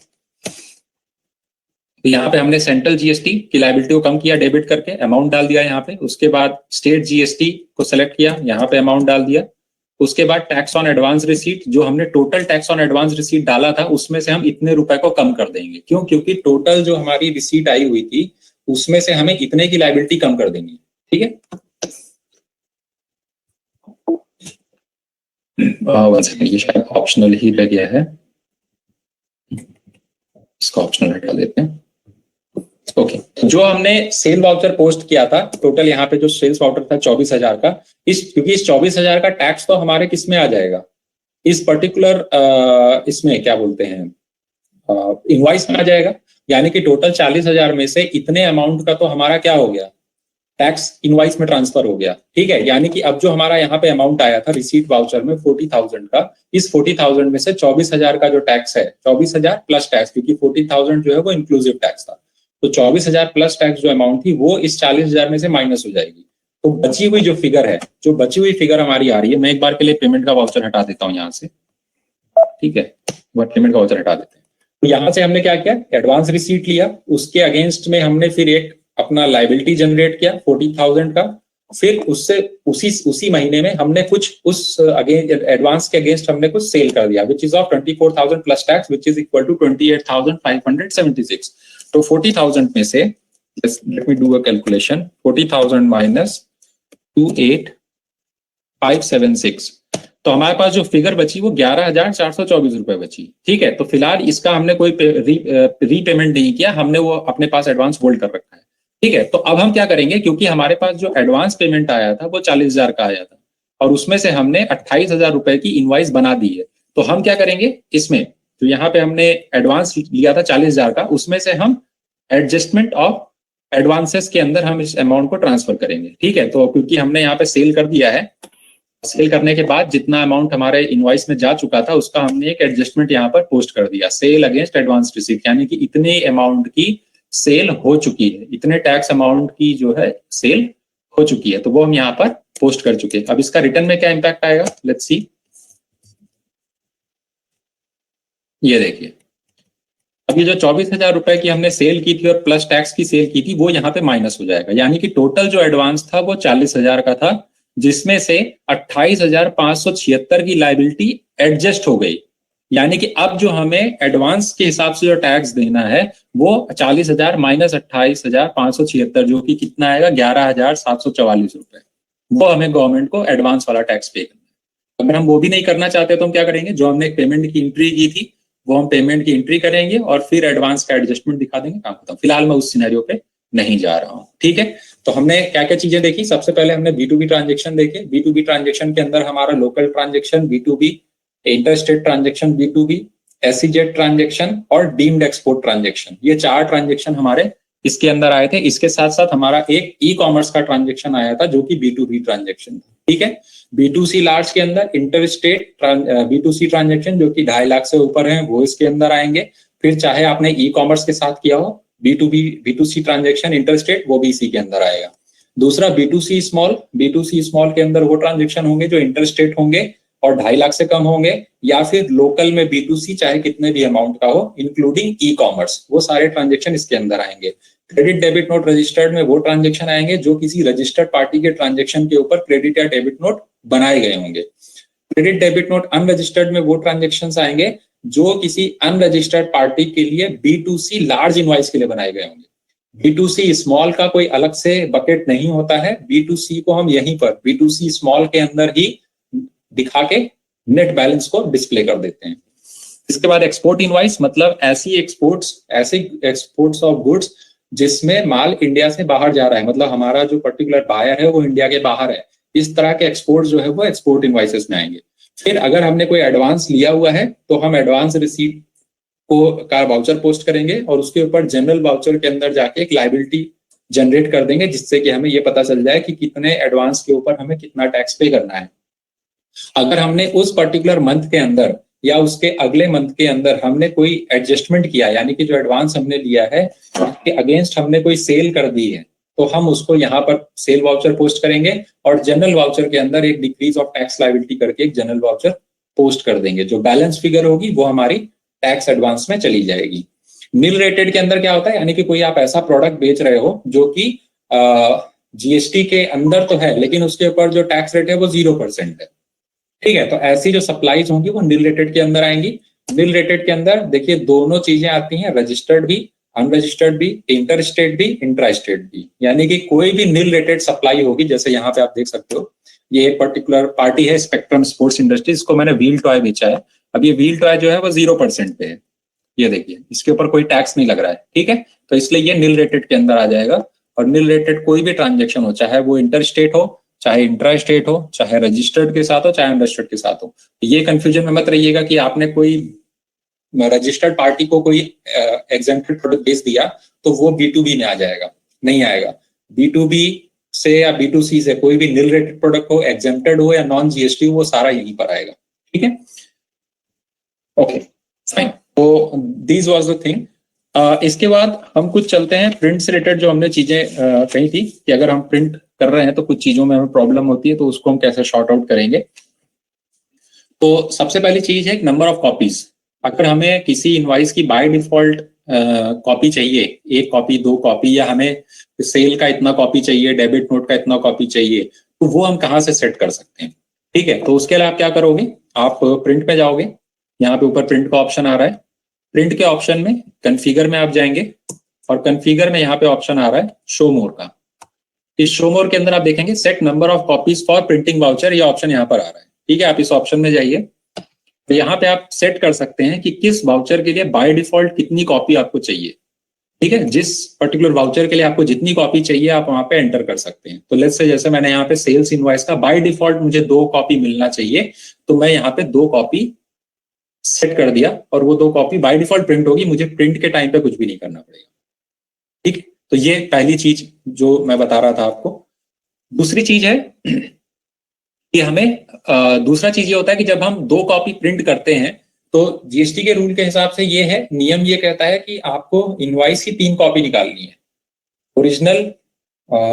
तो यहाँ पे हमने सेंट्रल जीएसटी की लायबिलिटी को कम किया डेबिट करके, अमाउंट डाल दिया यहाँ पे। उसके बाद स्टेट जीएसटी को सेलेक्ट किया, यहाँ पे अमाउंट डाल दिया। उसके बाद टैक्स ऑन एडवांस रिसीट, जो हमने total tax on advance receipt डाला था उसमें से हम इतने रुपए को कम कर देंगे। क्यों? क्योंकि टोटल जो हमारी रिसीट आई हुई थी उसमें से हमें इतने की लायबिलिटी कम कर देनी है। ठीक है, ये शायद ऑप्शनल ही रह गया है, इसको ऑप्शनल हटा देते हैं। ओके, जो हमने सेल वाउचर पोस्ट किया था, टोटल यहाँ पे जो सेल्स वाउचर था 24,000 का, क्योंकि इस 24,000 का टैक्स तो हमारे किस में आ जाएगा, इस पर्टिकुलर इसमें क्या बोलते हैं इनवॉइस में आ जाएगा। यानी कि टोटल 40,000 में से इतने अमाउंट का तो हमारा क्या हो गया, टैक्स इनवॉइस में ट्रांसफर हो गया। ठीक है, यानी कि अब जो हमारा यहाँ पे अमाउंट आया था रिसीट वाउचर में 40,000 का, इस 40,000 में से 24,000 का जो टैक्स है, 24,000 प्लस टैक्स, क्योंकि 40,000 जो है वो इंक्लूसिव टैक्स था, तो 24,000 प्लस टैक्स जो अमाउंट थी वो इस 40,000 में से माइनस हो जाएगी। तो बची हुई जो फिगर है, जो बची हुई फिगर हमारी आ रही है, मैं एक बार के लिए पेमेंट का वाउचर हटा देता हूँ यहाँ से। ठीक है, पेमेंट का वाउचर हटा देते हैं। तो यहाँ से हमने क्या किया, एडवांस रिसीट लिया, उसके अगेंस्ट में हमने फिर एक अपना लायबिलिटी जनरेट किया 40,000 का। फिर उससे उसी महीने में हमने कुछ उस एडवांस के अगेंस्ट हमने कुछ सेल कर दिया, which is of 24,000 plus tax, which is equal to 28,576। तो 40,000 में से, let me do a calculation, 40,000 minus 28,576, तो हमारे पास जो फिगर बची वो 11,424 रुपए बची। ठीक है, तो फिलहाल इसका हमने कोई रीपेमेंट नहीं किया, हमने वो अपने पास एडवांस होल्ड कर रखा है। ठीक है, तो अब हम क्या करेंगे, क्योंकि हमारे पास जो एडवांस पेमेंट आया था वो 40,000 का आया था और उसमें से हमने 28,000 रुपए की इनवॉइस बना दी है। तो हम क्या करेंगे, इसमें तो यहाँ पे हमने एडवांस लिया था 40,000 का, उसमें से हम एडजस्टमेंट ऑफ एडवांसेस के अंदर हम इस अमाउंट को ट्रांसफर करेंगे। ठीक है, तो क्योंकि हमने यहाँ पे सेल कर दिया है, सेल करने के बाद जितना अमाउंट हमारे इनवॉइस में जा चुका था उसका हमने एक एडजस्टमेंट यहाँ पर पोस्ट कर दिया, सेल अगेंस्ट एडवांस रिसीट, यानी कि इतने अमाउंट की सेल हो चुकी है, इतने टैक्स अमाउंट की जो है सेल हो चुकी है, तो वो हम यहाँ पर पोस्ट कर चुके हैं। अब इसका रिटर्न में क्या इंपैक्ट आएगा, लेट्स सी। ये देखिए, अब ये जो 24,000 रुपए की हमने सेल की थी और प्लस टैक्स की सेल की थी, वो यहाँ पे माइनस हो जाएगा। यानी कि टोटल जो एडवांस था वो 40,000 का था, जिसमें से 28,576 की लायबिलिटी एडजस्ट हो गई। यानी कि अब जो हमें एडवांस के हिसाब से जो टैक्स देना है वो 40,000 माइनस 28,576, जो कि कितना आएगा, 11,744 रुपए, वो हमें गवर्नमेंट को एडवांस वाला टैक्स पे करना है। अगर हम वो भी नहीं करना चाहते तो हम क्या करेंगे, जो हमने पेमेंट की एंट्री की थी वो हम पेमेंट की एंट्री करेंगे और फिर एडवांस का एडजस्टमेंट दिखा देंगे, काम खत्म। फिलहाल मैं उस सिनेरियो पे नहीं जा रहा हूँ। ठीक है, तो हमने क्या क्या चीजें देखी, सबसे पहले हमने B2B ट्रांजेक्शन देखे। B2B ट्रांजेक्शन के अंदर हमारा local transaction B2B, interstate transaction B2B, SEZ transaction और डीम्ड एक्सपोर्ट ट्रांजेक्शन, ये 4 ट्रांजेक्शन हमारे इसके अंदर आए थे। इसके साथ साथ हमारा एक ई कॉमर्स का ट्रांजेक्शन आया था जो कि B2B ट्रांजेक्शन। ठीक है, B2C लार्ज के अंदर इंटरस्टेट B2C ट्रांजेक्शन जो कि 2.5 लाख से ऊपर है वो इसके अंदर आएंगे। फिर चाहे आपने ई कॉमर्स के साथ किया हो, B2B B2C ट्रांजेक्शन इंटरस्टेट, वो भी इसी के अंदर आएगा। दूसरा B2C स्मॉल के अंदर वो ट्रांजेक्शन होंगे जो इंटरस्टेट होंगे और 2.5 लाख से कम होंगे, या फिर लोकल में B2C चाहे कितने भी अमाउंट का हो इंक्लूडिंग ई कॉमर्स, वो सारे ट्रांजेक्शन इसके अंदर आएंगे। क्रेडिट डेबिट नोट रजिस्टर्ड में वो ट्रांजेक्शन आएंगे जो किसी रजिस्टर्ड पार्टी के ट्रांजेक्शन के ऊपर क्रेडिट या डेबिट नोट बनाए गए होंगे। क्रेडिट डेबिट नोट अनरजिस्टर्ड में वो ट्रांजेक्शंस आएंगे जो किसी अनरजिस्टर्ड पार्टी के लिए B2C लार्ज इनवॉइस के लिए बनाए गए होंगे। B2C स्मॉल का कोई अलग से बकेट नहीं होता है, B2C को हम यहीं पर B2C स्मॉल के अंदर ही दिखा के नेट बैलेंस को डिस्प्ले कर देते हैं। इसके बाद एक्सपोर्ट इनवॉइस, मतलब ऐसी एक्सपोर्ट्स ऑफ गुड्स जिसमें माल इंडिया से बाहर जा रहा है, मतलब हमारा जो पर्टिकुलर बायर है वो इंडिया के बाहर है, इस तरह के एक्सपोर्ट जो है वो एक्सपोर्ट इनवॉइसेस में आएंगे। फिर अगर हमने कोई एडवांस लिया हुआ है तो हम एडवांस रिसीट को का वाउचर पोस्ट करेंगे और उसके ऊपर जनरल वाउचर के अंदर जाके एक लायबिलिटी जनरेट कर देंगे, जिससे कि हमें ये पता चल जाए कि कितने एडवांस के ऊपर हमें कितना टैक्स पे करना है। अगर हमने उस पर्टिकुलर मंथ के अंदर या उसके अगले मंथ के अंदर हमने कोई एडजस्टमेंट किया, यानी कि जो एडवांस हमने लिया है उसके अगेंस्ट हमने कोई सेल कर दी है, तो हम उसको यहाँ पर सेल वाउचर पोस्ट करेंगे और जनरल वाउचर के अंदर एक डिक्रीज ऑफ टैक्स लायबिलिटी करके एक जनरल वाउचर पोस्ट कर देंगे। जो बैलेंस फिगर होगी वो हमारी टैक्स एडवांस में चली जाएगी। नील रेटेड के अंदर क्या होता है, यानी कि कोई आप ऐसा प्रोडक्ट बेच रहे हो जो कि जीएसटी के अंदर तो है लेकिन उसके ऊपर जो टैक्स रेट है वो 0% है। ठीक है, तो ऐसी जो सप्लाईज होंगी वो नील रेटेड के अंदर आएंगी। नील रेटेड के अंदर देखिए दोनों चीजें आती हैं, रजिस्टर्ड भी, अनरजिस्टर्ड भी, इंटर स्टेट भी, इंट्रा स्टेट भी। यानी कि कोई भी नील रेटेड सप्लाई होगी, जैसे यहाँ पे आप देख सकते हो ये एक पर्टिकुलर पार्टी है स्पेक्ट्रम स्पोर्ट्स इंडस्ट्रीज, इसको मैंने व्हील टॉय बेचा है। अब ये व्हील टॉय जो है वो 0% पे है, ये देखिए इसके ऊपर कोई टैक्स नहीं लग रहा है। ठीक है, तो इसलिए ये नील रेटेड के अंदर आ जाएगा। और नील रेटेड कोई भी ट्रांजेक्शन हो, चाहे वो इंटर स्टेट हो, चाहे इंट्रा स्टेट हो, चाहे रजिस्टर्ड के साथ हो, चाहे अनरजिस्टर्ड के साथ हो, ये कंफ्यूजन में मत रहिएगा कि आपने कोई रजिस्टर्ड पार्टी को कोई एग्जेम्प्टेड प्रोडक्ट बेच दिया तो वो B2B में आ जाएगा, नहीं आएगा। B2B से या B2C से कोई भी नील रेटेड प्रोडक्ट हो, एग्जेम्प्टेड हो या नॉन जीएसटी हो, वो सारा यहीं पर आएगा। ठीक है, ओके फाइन। तो दिस वाज द थिंग। इसके बाद हम कुछ चलते हैं प्रिंट से रिलेटेड, जो हमने चीजें कही थी कि अगर हम प्रिंट कर रहे हैं तो कुछ चीजों में हमें प्रॉब्लम होती है, तो उसको हम कैसे शॉर्ट आउट करेंगे। तो सबसे पहली चीज है नंबर ऑफ कॉपीज। अगर हमें किसी इनवॉइस की बाय डिफॉल्ट कॉपी चाहिए, 1 कॉपी 2 कॉपी, या हमें सेल का इतना कॉपी चाहिए, डेबिट नोट का इतना कॉपी चाहिए, तो वो हम कहाँ से सेट कर सकते हैं। ठीक है, तो उसके लिए आप क्या करोगे, आप प्रिंट पे जाओगे, यहाँ पे ऊपर प्रिंट का ऑप्शन आ रहा है, प्रिंट के ऑप्शन में कॉन्फ़िगर में आप जाएंगे और कॉन्फ़िगर में यहाँ पे ऑप्शन आ रहा है शो मोर का। इस शो मोर के अंदर आप देखेंगे set number of copies for printing voucher, ये ऑप्शन यहाँ पर आ रहा है। ठीक है, आप इस ऑप्शन में जाइए, तो यहाँ पे आप सेट कर सकते हैं कि किस वाउचर के लिए बाय डिफॉल्ट कितनी कॉपी आपको चाहिए। ठीक है, जिस पर्टिकुलर वाउचर के लिए आपको जितनी कॉपी चाहिए आप वहां पे एंटर कर सकते हैं। तो लेट्स से जैसे मैंने यहाँ पे सेल्स इनवॉइस का बाय डिफॉल्ट मुझे 2 कॉपी मिलना चाहिए, तो मैं यहाँ पे 2 कॉपी सेट कर दिया और वो 2 कॉपी बाय डिफॉल्ट प्रिंट होगी, मुझे प्रिंट के टाइम पे कुछ भी नहीं करना पड़ेगा। ठीक, तो ये पहली चीज जो मैं बता रहा था आपको। दूसरी चीज है कि हमें दूसरा चीज ये होता है कि जब हम 2 कॉपी प्रिंट करते हैं तो जीएसटी के रूल के हिसाब से ये है, नियम ये कहता है कि आपको इनवॉइस की 3 कॉपी निकालनी है, ओरिजिनल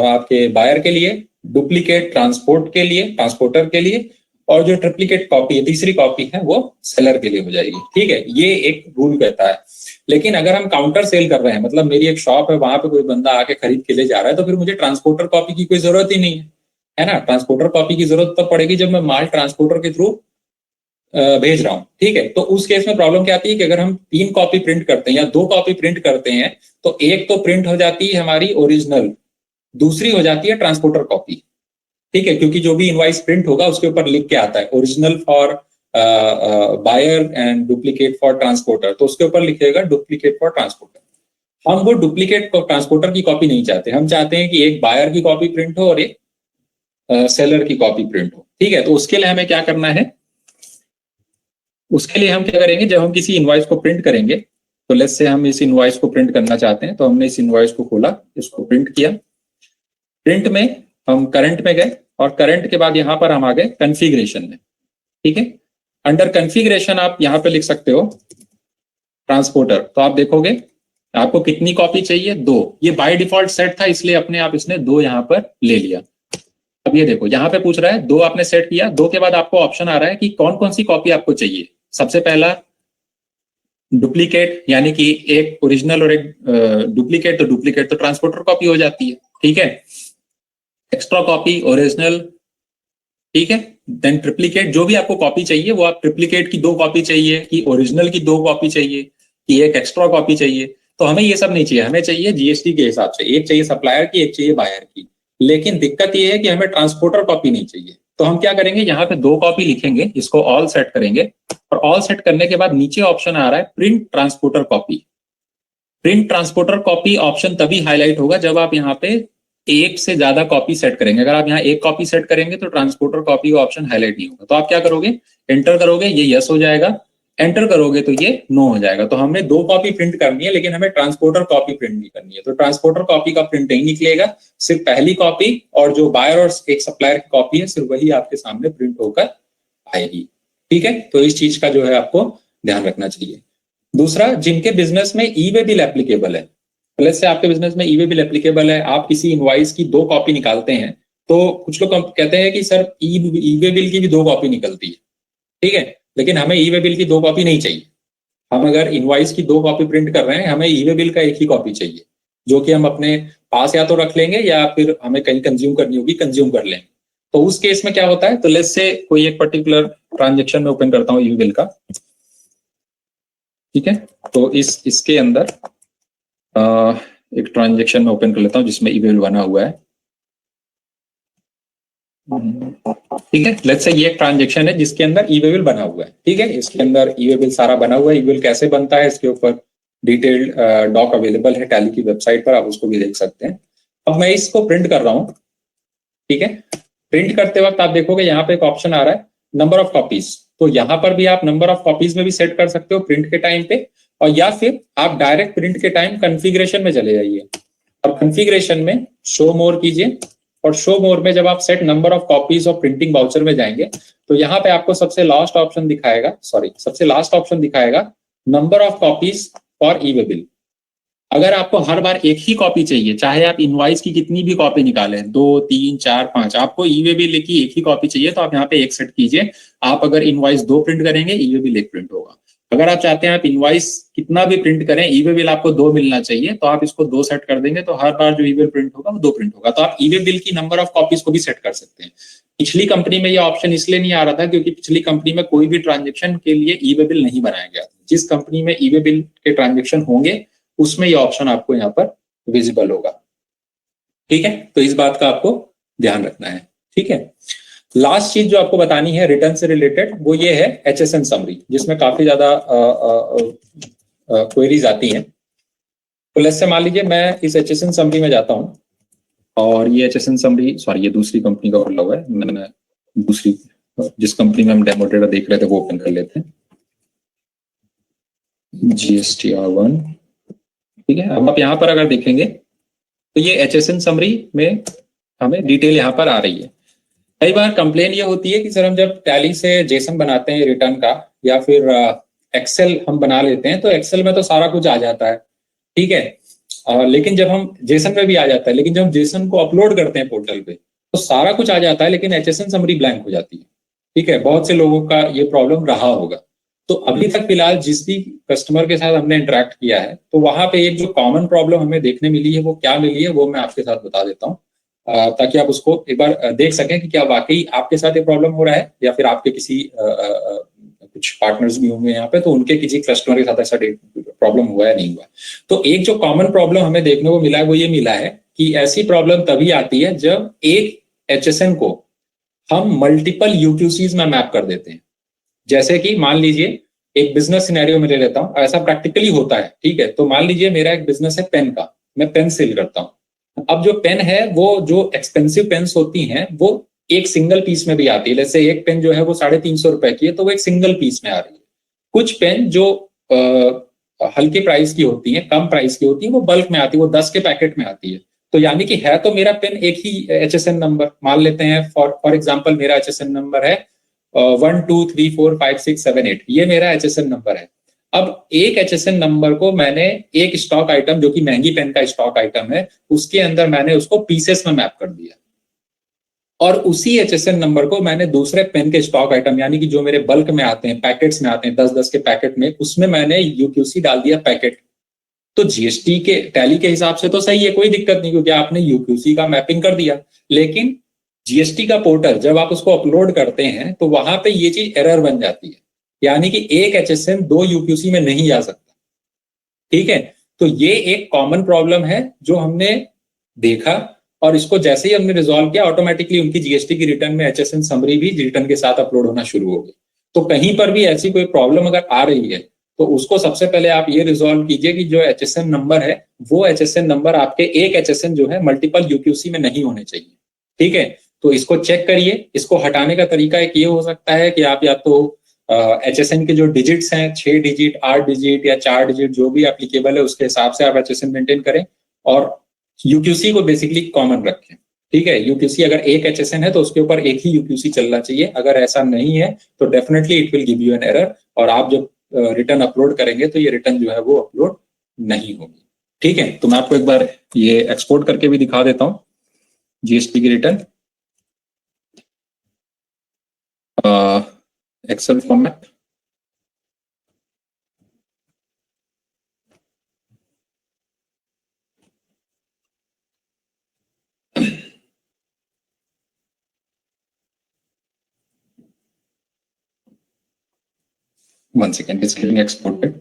आपके बायर के लिए, डुप्लीकेट ट्रांसपोर्ट के लिए, ट्रांसपोर्टर के लिए, और जो ट्रिप्लीकेट कॉपी है, तीसरी कॉपी है, वो सेलर के लिए हो जाएगी। ठीक है, ये एक रूल कहता है। लेकिन अगर हम काउंटर सेल कर रहे हैं, मतलब मेरी एक शॉप है, वहां पे कोई बंदा आके खरीद के ले जा रहा है, तो फिर मुझे ट्रांसपोर्टर कॉपी की कोई जरूरत ही नहीं है ना। ट्रांसपोर्टर कॉपी की जरूरत तब पड़ेगी जब मैं माल ट्रांसपोर्टर के थ्रू भेज रहा हूँ। ठीक है, तो उस केस में प्रॉब्लम क्या आती है कि अगर हम 3 कॉपी प्रिंट करते हैं या 2 कॉपी प्रिंट करते हैं, तो एक तो प्रिंट हो जाती है हमारी ओरिजिनल, दूसरी हो जाती है ट्रांसपोर्टर कॉपी। ठीक है, क्योंकि जो भी इनवॉइस प्रिंट होगा उसके ऊपर लिख के आता है original for buyer and duplicate for transporter, तो उसके ऊपर लिखेगा डुप्लीकेट फॉर ट्रांसपोर्टर। हम वो डुप्लीकेट ट्रांसपोर्टर की कॉपी नहीं चाहते, हम चाहते हैं कि एक बायर की कॉपी प्रिंट हो और एक सेलर की कॉपी प्रिंट हो। ठीक है, तो उसके लिए हमें क्या करना है, उसके लिए हम क्या करेंगे, जब हम किसी इनवॉइस को प्रिंट करेंगे, तो लेट्स से हम इस इनवॉइस को प्रिंट करना चाहते हैं, तो हमने इस इनवॉइस को खोला, इसको प्रिंट किया, प्रिंट में हम करंट में गए और करंट के बाद यहाँ पर हम आ गए कॉन्फ़िगरेशन में। ठीक है, अंडर कॉन्फ़िगरेशन आप यहाँ पे लिख सकते हो ट्रांसपोर्टर, तो आप देखोगे आपको कितनी कॉपी चाहिए, 2। ये बाय डिफॉल्ट सेट था इसलिए अपने आप इसने 2 यहाँ पर ले लिया। अब ये देखो यहाँ पे पूछ रहा है 2 आपने सेट किया, 2 के बाद आपको ऑप्शन आ रहा है कि कौन कौन सी कॉपी आपको चाहिए। सबसे पहला डुप्लीकेट, यानी कि एक ओरिजिनल और एक डुप्लीकेट, तो डुप्लीकेट तो ट्रांसपोर्टर कॉपी हो जाती है। ठीक है, एक्स्ट्रा कॉपी ओरिजिनल, ठीक है, देन ट्रिप्लीकेट, जो भी आपको कॉपी चाहिए वो आप ट्रिप्लीकेट की 2 कॉपी चाहिए कि ओरिजिनल की 2 कॉपी चाहिए कि एक एक्स्ट्रा कॉपी चाहिए। तो हमें ये सब नहीं चाहिए, हमें चाहिए जीएसटी के हिसाब से, एक चाहिए सप्लायर की, एक चाहिए बायर की। लेकिन दिक्कत ये है कि हमें ट्रांसपोर्टर कॉपी नहीं चाहिए, तो हम क्या करेंगे, यहाँ पे 2 कॉपी लिखेंगे, इसको ऑल सेट करेंगे, और ऑल सेट करने के बाद नीचे ऑप्शन आ रहा है print transporter copy. Print transporter copy option तभी हाईलाइट होगा जब आप यहाँ पे एक से ज्यादा कॉपी सेट करेंगे। अगर आप यहाँ एक कॉपी सेट करेंगे तो ट्रांसपोर्टर कॉपी का ऑप्शन हाईलाइट नहीं होगा। तो आप क्या करोगे, एंटर करोगे, ये यस हो जाएगा, एंटर करोगे तो ये नो हो जाएगा। तो हमने 2 कॉपी प्रिंट करनी है, लेकिन हमें ट्रांसपोर्टर कॉपी प्रिंट नहीं करनी है, तो ट्रांसपोर्टर कॉपी का प्रिंट नहीं निकलेगा, सिर्फ पहली कॉपी और जो बायर और एक सप्लायर की कॉपी है सिर्फ वही आपके सामने प्रिंट होकर आएगी। ठीक है, तो इस चीज का जो है आपको ध्यान रखना चाहिए। दूसरा, जिनके बिजनेस में ई वे बिल एप्लीकेबल है, प्लस से आपके बिजनेस में ई वे बिल एप्लीकेबल है, आप किसी इनवॉइस की 2 कॉपी निकालते हैं, तो कुछ लोग कहते हैं कि सर ई वे बिल की भी 2 कॉपी निकलती है। ठीक है, लेकिन हमें ई वे बिल की 2 कॉपी नहीं चाहिए, हम अगर इनवॉइस की 2 कॉपी प्रिंट कर रहे हैं, हमें ई वे बिल का एक ही कॉपी चाहिए, जो कि हम अपने पास या तो रख लेंगे या फिर हमें कहीं कंज्यूम करनी होगी, कंज्यूम कर लेंगे। तो उस केस में क्या होता है, तो लेट्स से कोई एक पर्टिकुलर ट्रांजेक्शन में ओपन करता हूँ ई वे बिल का, ठीक है। तो इसके अंदर एक ट्रांजेक्शन में ओपन कर लेता हूँ जिसमें ई वे बिल बना हुआ है, ठीक है। लेट्स से ये एक ट्रांजेक्शन है जिसके अंदर ई वे बिल बना हुआ है, ठीक है। इसके अंदर ई वे बिल सारा बना हुआ है। ई वे बिल कैसे बनता है, इसके ऊपर डिटेल्ड डॉक अवेलेबल है टैली की वेबसाइट पर, आप उसको भी देख सकते हैं। अब मैं इसको प्रिंट कर रहा हूँ, ठीक है। प्रिंट करते वक्त आप देखोगे यहाँ पे एक ऑप्शन आ रहा है नंबर ऑफ कॉपीज। तो यहाँ पर भी आप नंबर ऑफ कॉपीज में भी सेट कर सकते हो प्रिंट के टाइम पे, और या फिर आप डायरेक्ट प्रिंट के टाइम कॉन्फ़िगरेशन में चले जाइए और कॉन्फ़िगरेशन में शो मोर कीजिए। और शो मोर में जब आप set number of copies of printing voucher में जाएंगे तो यहाँ पे आपको सबसे लास्ट ऑप्शन दिखाएगा number of copies for E way bill. अगर आपको हर बार एक ही कॉपी चाहिए, चाहे आप इनवॉइस की कितनी भी कॉपी निकालें, 2 3 4 5, आपको ई वे बिल की एक ही कॉपी चाहिए तो आप यहाँ पे एक सेट कीजिए। आप अगर इनवॉइस 2 प्रिंट करेंगे, ई वे बिल 1 प्रिंट होगा। अगर आप चाहते हैं आप इनवॉइस कितना भी प्रिंट करें, ई वे बिल आपको 2 मिलना चाहिए, तो आप इसको 2 सेट कर देंगे, तो हर बार जो ई वे बिल प्रिंट होगा वो 2 प्रिंट होगा। तो आप ई वे बिल की नंबर ऑफ कॉपीज को भी सेट कर सकते हैं। पिछली कंपनी में ये ऑप्शन इसलिए नहीं आ रहा था क्योंकि पिछली कंपनी में कोई भी ट्रांजेक्शन के लिए ई वे बिल नहीं बनाया गया। जिस कंपनी में ई वे बिल के ट्रांजेक्शन होंगे उसमें ये ऑप्शन आपको यहाँ पर विजिबल होगा, ठीक है। तो इस बात का आपको ध्यान रखना है, ठीक है। लास्ट चीज जो आपको बतानी है रिटर्न से रिलेटेड, वो ये है एचएसएन समरी, जिसमें काफी ज्यादा क्वेरीज आती हैं। तो लेट्स से मान लीजिए मैं इस एचएसएन समरी में जाता हूँ, और ये एचएसएन समरी, सॉरी ये दूसरी कंपनी का खोला हुआ है, मैंने दूसरी जिस कंपनी में हम डेमो डेटा देख रहे थे वो ओपन कर लेते हैं, GSTR1, ठीक है। अब आप यहाँ पर अगर देखेंगे तो ये एचएसएन समरी में हमें डिटेल यहाँ पर आ रही है। कई बार कंप्लेन ये होती है कि सर हम जब टैली से जेसन बनाते हैं रिटर्न का, या फिर एक्सेल हम बना लेते हैं, तो एक्सेल में तो सारा कुछ आ जाता है, ठीक है। लेकिन जब हम जेसन में भी आ जाता है, लेकिन जब हम जेसन को अपलोड करते हैं पोर्टल पे तो सारा कुछ आ जाता है, लेकिन एचएसएन समरी ब्लैंक हो जाती है, ठीक है। बहुत से लोगों का ये प्रॉब्लम रहा होगा। तो अभी तक फिलहाल जिस भी कस्टमर के साथ हमने इंटरेक्ट किया है, तो वहां पे एक जो कॉमन प्रॉब्लम हमें देखने मिली है, वो क्या मिली है वो मैं आपके साथ बता देता हूँ, ताकि आप उसको एक बार देख सकें कि क्या वाकई आपके साथ ये प्रॉब्लम हो रहा है, या फिर आपके किसी कुछ पार्टनर्स भी होंगे यहाँ पे, तो उनके किसी कस्टमर के साथ ऐसा प्रॉब्लम हुआ है नहीं हुआ। तो एक जो कॉमन प्रॉब्लम हमें देखने को मिला है वो ये मिला है कि ऐसी प्रॉब्लम तभी आती है जब एक एचएसएन को हम मल्टीपल यूक्यूसीज में मैप कर देते हैं। जैसे कि मान लीजिए एक बिजनेस सिनेरियो में ले लेता हूं, ऐसा प्रैक्टिकली होता है, ठीक है। तो मान लीजिए मेरा एक बिजनेस है पेन का, मैं पेन सेल करता हूं। अब जो पेन है वो जो एक्सपेंसिव पेन्स होती हैं वो एक सिंगल पीस में भी आती है। जैसे एक पेन जो है वो 350 रुपए की है, तो वो एक सिंगल पीस में आ रही है। कुछ पेन जो हल्के प्राइस की होती है, कम प्राइस की होती है, वो बल्क में आती है, वो 10 के पैकेट में आती है। तो यानी कि है तो मेरा पेन एक ही एचएसएन नंबर मान लेते हैं, फॉर एग्जाम्पल मेरा एचएसएन नंबर है 1 2 3 4 5 6 7 8, ये मेरा एचएसएन नंबर है। अब एक एचएसएन नंबर को मैंने एक स्टॉक आइटम जो कि महंगी पेन का स्टॉक आइटम है, उसके अंदर मैंने उसको पीसेस में मैप कर दिया, और उसी एचएसएन नंबर को मैंने दूसरे पेन के स्टॉक आइटम यानी कि जो मेरे बल्क में आते हैं, पैकेट्स में आते हैं, 10 10 के पैकेट में, उसमें मैंने यूक्यूसी डाल दिया पैकेट। तो जीएसटी के टैली के हिसाब से तो सही है, कोई दिक्कत नहीं, क्योंकि आपने यूक्यूसी का मैपिंग कर दिया। लेकिन जीएसटी का पोर्टल जब आप उसको अपलोड करते हैं तो वहां पे ये चीज एरर बन जाती है, यानी कि एक एचएसएन 2 यूक्यूसी में नहीं जा सकता, ठीक है। तो ये एक कॉमन प्रॉब्लम है जो हमने देखा, और इसको जैसे ही हमने रिजॉल्व किया, ऑटोमेटिकली उनकी जीएसटी की रिटर्न में एचएसएन समरी भी रिटर्न के साथ अपलोड होना शुरू हो गई। तो कहीं पर भी ऐसी कोई प्रॉब्लम अगर आ रही है तो उसको सबसे पहले आप ये रिजॉल्व कीजिए कि जो एचएसएन नंबर है वो एचएसएन नंबर आपके एक एचएसएन जो है मल्टीपल यूक्यूसी में नहीं होने चाहिए, ठीक है। तो इसको चेक करिए। इसको हटाने का तरीका एक ये हो सकता है कि आप या तो एचएसएन के जो डिजिट्स हैं 6 डिजिट 8 डिजिट या 4 डिजिट जो भी एप्लीकेबल है उसके हिसाब से आप एचएसएन मेंटेन करें, और यूक्यूसी को बेसिकली कॉमन रखें, ठीक है। यूक्यूसी अगर एक एचएसएन है तो उसके ऊपर एक ही यूक्यूसी चलना चाहिए। अगर ऐसा नहीं है तो definitely it will give you an error, और आप जब रिटर्न अपलोड करेंगे तो ये रिटर्न जो है वो अपलोड नहीं होगी, ठीक है। तो मैं आपको एक बार ये एक्सपोर्ट करके भी दिखा देता हूँ जीएसटी की return excel format. 1 second, it's getting exported.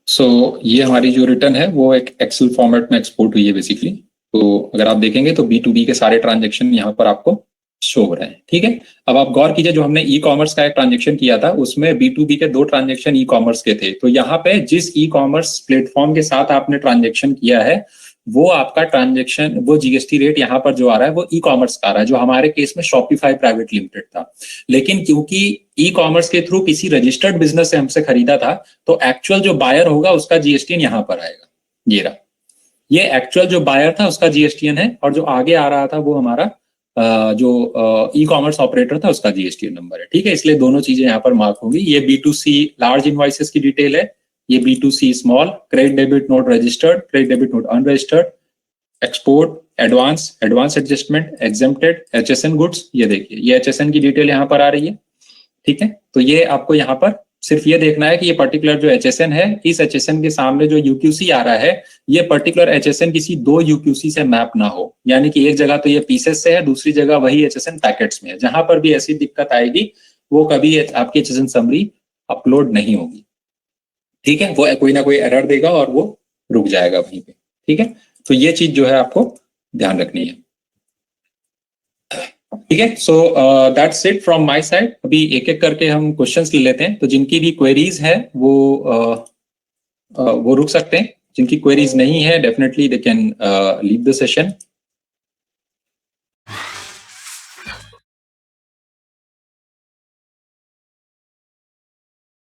So ये हमारी जो रिटर्न है वो एक एक्सेल फॉर्मेट में एक्सपोर्ट हुई है बेसिकली। तो अगर आप देखेंगे तो B2B के सारे ट्रांजेक्शन यहाँ पर आपको शो हो रहे हैं। ठीक है, अब आप गौर कीजिए, जो हमने ई कॉमर्स का एक ट्रांजेक्शन किया था उसमें B2B के 2 ट्रांजेक्शन ई कॉमर्स के थे। तो यहाँ पे जिस ई कॉमर्स प्लेटफॉर्म के साथ आपने ट्रांजेक्शन किया है वो आपका ट्रांजेक्शन, वो जीएसटी रेट यहाँ पर जो आ रहा है वो ई कॉमर्स का आ रहा है, जो हमारे केस में शॉपिफाई प्राइवेट लिमिटेड था। लेकिन क्योंकि ई कॉमर्स के थ्रू किसी रजिस्टर्ड बिजनेस से हमसे खरीदा था तो एक्चुअल जो बायर होगा उसका जीएसटीएन यहाँ पर आएगा। ये रहा, ये एक्चुअल जो बायर था उसका जीएसटीएन है, और जो आगे आ रहा था वो हमारा जो ई कॉमर्स ऑपरेटर था उसका जीएसटीएन नंबर है। ठीक है, इसलिए दोनों चीजें यहाँ पर मार्क होंगी। ये B2C लार्ज इनवॉइसेस की डिटेल है, ये B2C small, credit debit note registered, credit debit note unregistered, export, advance adjustment, exempted, HSN goods. ये देखिए, ये HSN की डिटेल यहाँ पर आ रही है। ठीक है, तो ये आपको यहाँ पर सिर्फ ये देखना है कि ये पर्टिकुलर जो HSN है, इस HSN के सामने जो UQC आ रहा है, ये पर्टिकुलर HSN किसी 2 UQC से मैप ना हो। यानी कि एक जगह तो ये पीसेस से है, दूसरी जगह वही HSN पैकेट्स में है। जहां पर भी ऐसी दिक्कत आएगी वो कभी आपकी HSN समरी अपलोड नहीं होगी। ठीक है, वो कोई ना कोई एरर देगा और वो रुक जाएगा वहीं पे। ठीक है, तो ये चीज जो है आपको ध्यान रखनी है। ठीक है, so that's it from my side. अभी एक एक करके हम क्वेश्चंस ले लेते हैं। तो जिनकी भी क्वेरीज है वो रुक सकते हैं, जिनकी क्वेरीज नहीं है definitely they can leave the session.